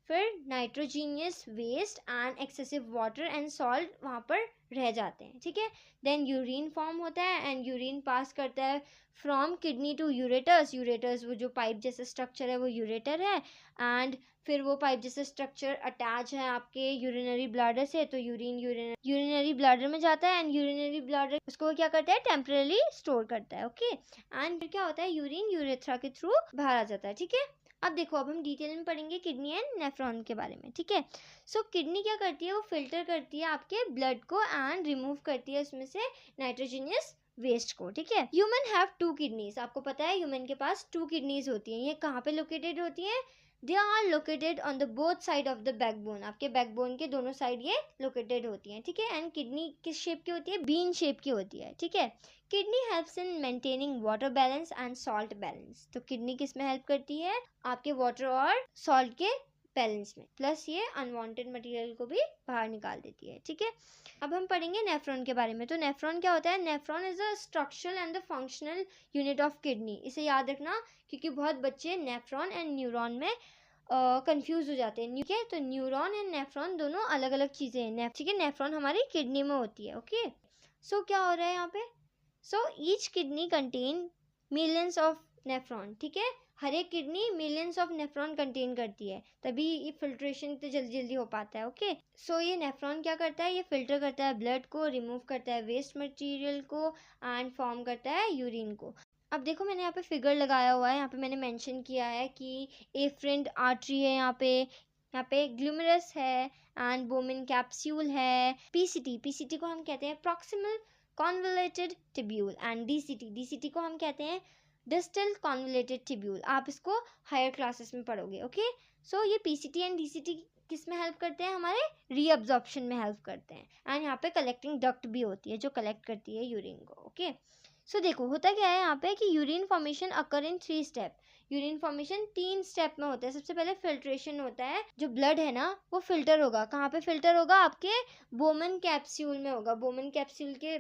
फिर nitrogenous waste and excessive water and salt वहाँ पर रह जाते हैं, ठीक है। देन यूरिन फॉर्म होता है एंड यूरिन पास करता है from kidney to ureters. Ureters वो जो पाइप जैसा स्ट्रक्चर है वो यूरेटर है, एंड फिर वो पाइप जैसा स्ट्रक्चर अटैच है आपके यूरिनरी ब्लैडर से, तो यूरिनरी ब्लैडर में जाता है एंड यूरिनरी ब्लैडर उसको क्या करता है, टेम्परेली स्टोर करता है, ओके। एंड फिर क्या होता है, यूरिन यूरेथ्रा के थ्रू बाहर आ जाता है, ठीक है। अब देखो, अब हम डिटेल में पढ़ेंगे किडनी एंड नेफ्रॉन के बारे में, ठीक है। सो किडनी क्या करती है, वो फिल्टर करती है आपके ब्लड को एंड रिमूव करती है उसमें से नाइट्रोजनियस वेस्ट को, ठीक है। Human have 2 kidneys. आपको पता है ह्यूमन के पास 2 किडनीज होती हैं। ये कहाँ पे लोकेटेड होती हैं, they are located on the both side of the backbone. आपके बैकबोन के दोनों साइड ये लोकेटेड होती हैं, ठीक है। एंड किडनी किस शेप की होती है, बीन शेप की होती है, ठीक है। Kidney helps in maintaining water balance and salt balance. तो किडनी किस में हेल्प करती है, आपके वाटर और सॉल्ट के बैलेंस में, प्लस ये अनवांटेड मटेरियल को भी बाहर निकाल देती है। ठीक है, अब हम पढ़ेंगे नेफ्रॉन के बारे में। तो नेफ्रॉन क्या होता है? Nephron is a structural and the functional unit of kidney. इसे याद रखना क्योंकि बहुत बच्चे नेफ्रॉन एंड न्यूरॉन में कंफ्यूज हो जाते हैं। ठीक है, तो न्यूरॉन एंड नेफ्रॉन दोनों अलग अलग चीज़ें हैं। ठीक है, नेफ्रॉन हमारी किडनी में होती है। ओके, सो क्या हो रहा है यहाँ पे? So each kidney contain millions of nephron. ठीक है, हर एक kidney millions of nephron contain करती है, तभी ये फिल्ट्रेशन तो जल्दी जल्दी हो पाता है। ओके, सो ये नेफ्रॉन क्या करता है? ये फिल्टर करता है ब्लड को, रिमूव करता है वेस्ट मटेरियल को एंड फॉर्म करता है यूरिन को। अब देखो मैंने यहाँ पे फिगर लगाया हुआ है, यहाँ पे मैंने मेंशन किया है कि एफरेंट आर्टरी है, यहाँ पे ग्लूमेरस है एंड बोमिन कैप्सूल है। पीसीटी को हम कहते हैं proximal convoluted tubule and DCT को हम कहते हैं डिस्टल कॉन्वोल्यूटेड टिब्यूल। आप इसको हायर क्लासेस में पढ़ोगे। ओके, सो ये पीसीटी एंड डीसीटी किस में हेल्प करते हैं? हमारे रीअब्जॉर्प्शन में हेल्प करते हैं। एंड यहाँ पे कलेक्टिंग डक्ट भी होती है जो कलेक्ट करती है यूरिन को। ओके, सो देखो होता क्या है यहाँ पे कि यूरिन फॉर्मेशन अकर इन 3 स्टेप। यूरिन फॉर्मेशन 3 स्टेप में होता है। सबसे पहले फिल्ट्रेशन होता है, जो ब्लड है ना वो फिल्टर होगा। कहाँ पे फिल्टर होगा? आपके बोमन कैप्सूल में होगा। बोमन कैप्सूल के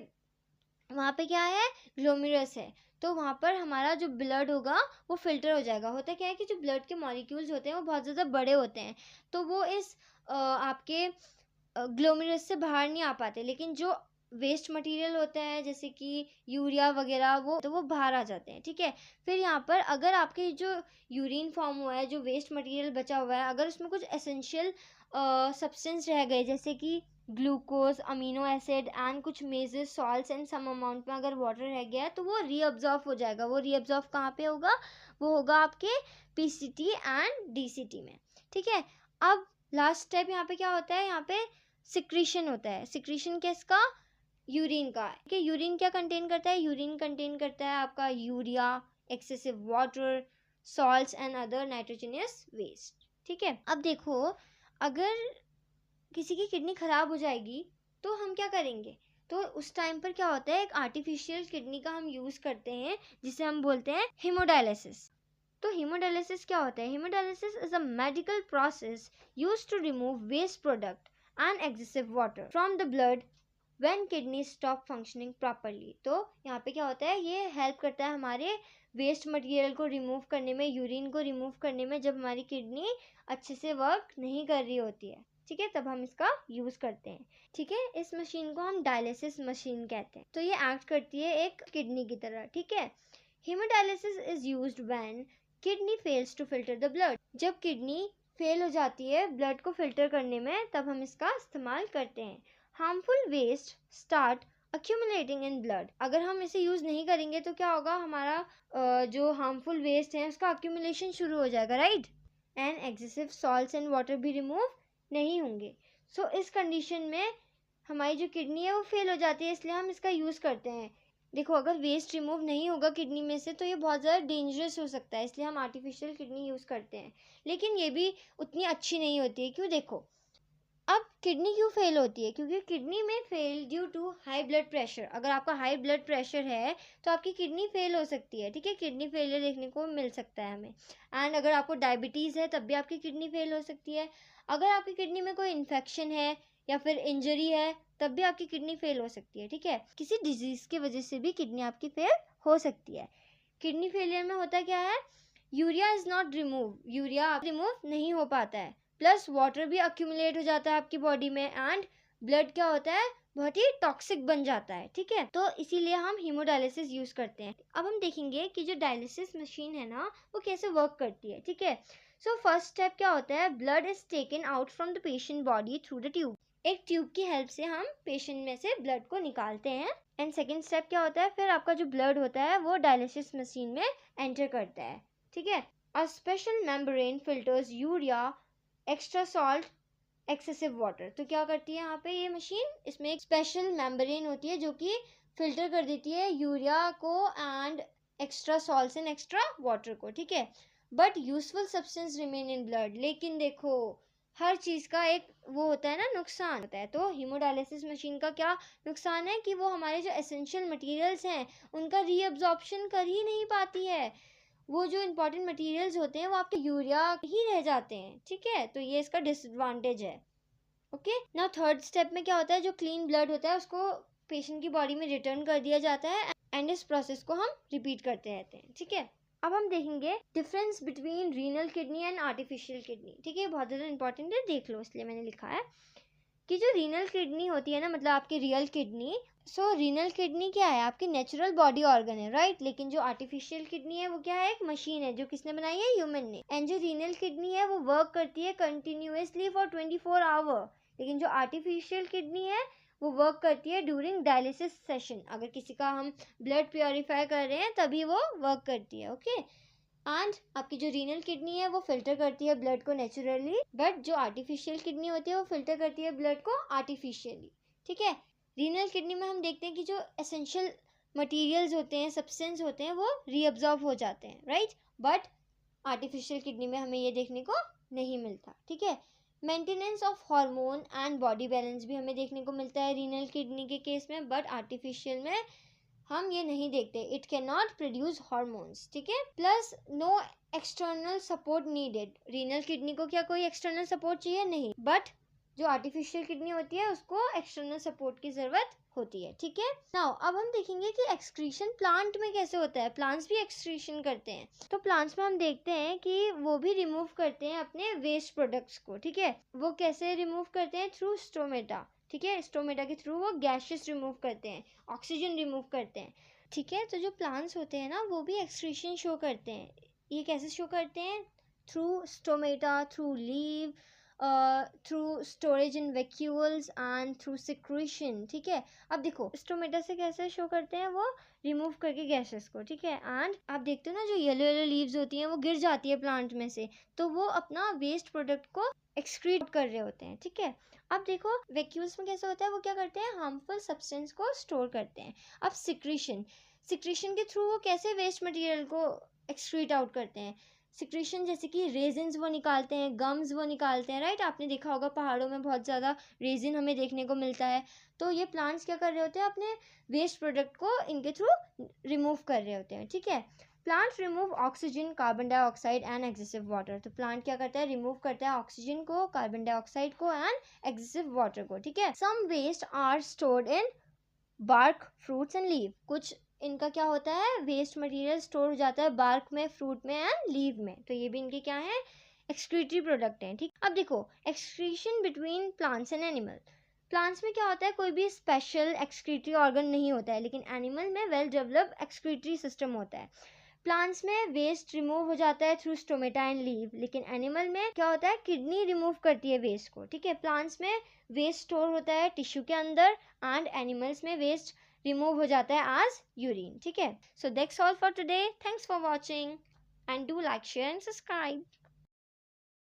वहाँ पे क्या है? ग्लोमेरुलस है, तो वहाँ पर हमारा जो ब्लड होगा वो फिल्टर हो जाएगा। होता क्या है कि जो ब्लड के मॉलिक्यूल्स होते हैं वो बहुत ज़्यादा बड़े होते हैं, तो वो इस आपके ग्लोमेरुलस से बाहर नहीं आ पाते, लेकिन जो वेस्ट मटेरियल होता है जैसे कि यूरिया वगैरह वो बाहर आ जाते हैं। ठीक है, फिर यहाँ पर अगर आपके जो यूरिन फॉर्म हुआ है, जो वेस्ट मटेरियल बचा हुआ है, अगर उसमें कुछ एसेंशियल सब्सटेंस रह गए जैसे कि ग्लूकोज, अमीनो एसिड एंड कुछ major salts and some amount में अगर वाटर रह गया है तो वो रीअब्जॉर्ब हो जाएगा। वो रीअब्जॉर्ब कहाँ पे होगा? वो होगा आपके पीसीटी एंड डीसीटी में। ठीक है, अब लास्ट स्टेप यहाँ पे क्या होता है? यहाँ पे सिक्रीशन होता है। सिक्रीशन किसका? यूरिन का। कि यूरिन क्या कंटेन करता है? यूरिन कंटेन करता है आपका urea, excessive water, salts and other nitrogenous waste. ठीक है, अब देखो अगर किसी की किडनी खराब हो जाएगी तो हम क्या करेंगे? तो उस टाइम पर क्या होता है, एक आर्टिफिशियल किडनी का हम यूज करते हैं जिसे हम बोलते हैं हीमोडायलिसिस। तो हीमोडायलिसिस क्या होता है? Haemodialysis is a medical process used to remove waste product and excessive water from the blood when kidney stop functioning properly. तो यहाँ पे क्या होता है? ये हेल्प करता है हमारे वेस्ट मटेरियल को रिमूव करने में, यूरिन को रिमूव करने में, जब हमारी किडनी अच्छे से वर्क नहीं कर रही होती है। ठीक है, तब हम इसका यूज करते हैं। ठीक है, इस मशीन को हम डायलिसिस मशीन कहते हैं। तो ये एक्ट करती है एक किडनी की तरह। ठीक है, haemodialysis is used when kidney fails to filter the blood. जब किडनी फेल हो जाती है ब्लड को फिल्टर करने में, तब हम इसका इस्तेमाल करते हैं। Harmful waste start accumulating in blood। अगर हम इसे यूज नहीं करेंगे तो क्या होगा? हमारा जो हार्मफुल वेस्ट है उसका accumulation शुरू हो जाएगा, right? And excessive salts and water भी रिमूव नहीं होंगे। सो इस कंडीशन में हमारी जो किडनी है वो फेल हो जाती है, इसलिए हम इसका यूज करते हैं। देखो अगर वेस्ट रिमूव नहीं होगा किडनी में से तो ये बहुत ज़्यादा डेंजरस हो सकता है, इसलिए हम आर्टिफिशियल किडनी यूज़ करते हैं। लेकिन ये भी उतनी अच्छी नहीं होती है। क्यों? देखो अब किडनी क्यों फेल होती है? क्योंकि किडनी में fail due to high blood pressure. अगर आपका हाई ब्लड प्रेशर है तो आपकी किडनी फेल हो सकती है। ठीक है, किडनी फेलियर देखने को मिल सकता है हमें। एंड अगर आपको डायबिटीज़ है तब भी आपकी किडनी फेल हो सकती है। अगर आपकी किडनी में कोई इन्फेक्शन है या फिर इंजरी है तब भी आपकी किडनी फेल हो सकती है। ठीक है, किसी डिजीज़ की वजह से भी किडनी आपकी फेल हो सकती है। किडनी फेलियर में होता क्या है? Urea is not remove, urea remove नहीं हो पाता है, प्लस वाटर भी अक्यूमुलेट हो जाता है आपकी बॉडी में, एंड ब्लड क्या होता है? बहुत ही टॉक्सिक बन जाता है। ठीक है, तो इसीलिए हम हीमोडायलिसिस यूज करते हैं। अब हम देखेंगे कि जो डायलिसिस मशीन है ना वो कैसे वर्क करती है। ठीक है, सो फर्स्ट स्टेप क्या होता है? Blood is taken out from the patient body through the tube. एक ट्यूब की हेल्प से हम पेशेंट में से ब्लड को निकालते हैं। एंड सेकेंड स्टेप क्या होता है? फिर आपका जो ब्लड होता है वो डायलिसिस मशीन में एंटर करता है। ठीक है, a special membrane filters urea, extra salt, excessive water. तो क्या करती है यहाँ पे ये मशीन? इसमें एक स्पेशल मेम्ब्रेन होती है जो कि फिल्टर कर देती है यूरिया को and extra salts and extra water को। ठीक है, but useful substance remain in blood. लेकिन देखो हर चीज़ का एक वो होता है ना, नुकसान होता है। तो हीमोडायलिसिस मशीन का क्या नुकसान है कि वो हमारे जो एसेंशियल मटेरियल्स हैं उनका रीअब्जॉर्प्शन कर ही नहीं पाती है। वो जो इंपॉर्टेंट मटेरियल्स होते हैं वो आपके यूरिया ही रह जाते हैं, ठीक है। तो ये इसका डिसएडवांटेज है। ओके, नाउ थर्ड स्टेप में क्या होता है, जो क्लीन ब्लड होता है उसको पेशेंट की बॉडी में रिटर्न कर दिया जाता है एंड इस प्रोसेस को हम रिपीट करते रहते हैं, ठीक है। अब हम देखेंगे difference between renal kidney and artificial kidney, ठीक है। बहुत ज़्यादा इंपॉर्टेंट है, देख लो, इसलिए मैंने लिखा है कि जो रीनल किडनी होती है ना, मतलब आपकी रियल किडनी, सो रीनल किडनी क्या है, आपकी नेचुरल बॉडी ऑर्गन है, राइट। लेकिन जो आर्टिफिशियल किडनी है वो क्या है, एक मशीन है जो किसने बनाई है, ह्यूमन ने। एंड जो रीनल किडनी है वो वर्क करती है कंटिन्यूअसली फॉर 24 आवर, लेकिन जो आर्टिफिशियल किडनी है वो वर्क करती है ड्यूरिंग डायलिसिस सेशन। अगर किसी का हम ब्लड प्योरीफाई कर रहे हैं तभी वो वर्क करती है, ओके। एंड आपकी जो रीनल किडनी है वो फिल्टर करती है ब्लड को नेचुरली, बट जो आर्टिफिशियल किडनी होती है वो फिल्टर करती है ब्लड को आर्टिफिशियली, ठीक है। रीनल किडनी में हम देखते हैं कि जो एसेंशियल मटेरियल्स होते हैं, सब्सटेंस होते हैं, वो रीअब्जॉर्ब हो जाते हैं, राइट। बट आर्टिफिशियल किडनी में हमें ये देखने को नहीं मिलता, ठीक है। Maintenance of hormone and body balance भी हमें देखने को मिलता है रीनल किडनी के केस में, बट आर्टिफिशियल में हम ये नहीं देखते। It can not produce hormones, ठीक है। Plus no external support needed, renal kidney को क्या कोई एक्सटर्नल सपोर्ट चाहिए, नहीं, बट जो आर्टिफिशियल किडनी होती है उसको एक्सटर्नल सपोर्ट की जरूरत होती है, ठीक है। नाउ अब हम देखेंगे कि एक्सक्रीशन प्लांट में कैसे होता है। प्लांट्स भी एक्सक्रीशन करते हैं, तो प्लांट्स में हम देखते हैं कि वो भी रिमूव करते हैं अपने वेस्ट प्रोडक्ट्स को, ठीक है। वो कैसे रिमूव करते हैं, थ्रू स्टोमेटा, ठीक है। स्टोमेटा के थ्रू वो गैसेस रिमूव करते हैं, ऑक्सीजन रिमूव करते हैं, ठीक है। तो जो प्लांट्स होते हैं ना वो भी एक्सक्रीशन शो करते हैं। ये कैसे शो करते हैं, through stomata, through leave, through storage in vacuoles and through secretion, ठीक है। अब देखो स्टोमेटा से कैसे शो करते हैं, वो रिमूव करके गैसेस को, ठीक है। एंड आप देखते हो ना जो येलो येलो लीव्स होती हैं वो गिर जाती है प्लांट में से, तो वो अपना वेस्ट प्रोडक्ट को एक्सक्रीट कर रहे होते हैं, ठीक है। अब देखो वैक्यूल्स में कैसे होता है, वो क्या करते हैं, हार्मफुल सब्सटेंस को स्टोर करते हैं। अब सिक्रीशन, सिक्रीशन के थ्रू वो कैसे वेस्ट मटेरियल को एक्सक्रीट आउट करते हैं, सिक्रीशन जैसे कि रेजिन्स वो निकालते हैं, गम्स वो निकालते हैं, राइट। आपने देखा होगा पहाड़ों में बहुत ज़्यादा रेजिन हमें देखने को मिलता है। तो ये प्लांट्स क्या कर रहे होते हैं, अपने वेस्ट प्रोडक्ट को इनके थ्रू रिमूव कर रहे होते हैं, ठीक है। Plant remove oxygen, carbon dioxide and excessive water, तो प्लांट क्या करता है, रिमूव करता है ऑक्सीजन को, कार्बन डाइऑक्साइड को एंड एक्सेसिव वाटर को, ठीक है। Some waste are stored in bark, fruits and leave, कुछ इनका क्या होता है, वेस्ट मटेरियल स्टोर हो जाता है बार्क में, फ्रूट में एंड लीव में, तो ये भी इनके क्या है, एक्सक्रीटरी प्रोडक्ट हैं, ठीक। अब देखो excretion between plants and animal, plants में क्या होता है, कोई भी स्पेशल एक्सक्रीटरी ऑर्गन नहीं होता है, लेकिन एनिमल में वेल डेवलप्ड एक्सक्रीटरी सिस्टम होता है। प्लांट्स में वेस्ट रिमूव हो जाता है थ्रू स्टोमेटा एंड लीव, लेकिन एनिमल में क्या होता है, किडनी रिमूव करती है वेस्ट को, ठीक है। प्लांट्स में वेस्ट स्टोर होता है टिश्यू के अंदर एंड एनिमल्स में वेस्ट रिमूव हो जाता है एज यूरिन, ठीक है। So that's all for today, thanks for watching and do like, share and subscribe.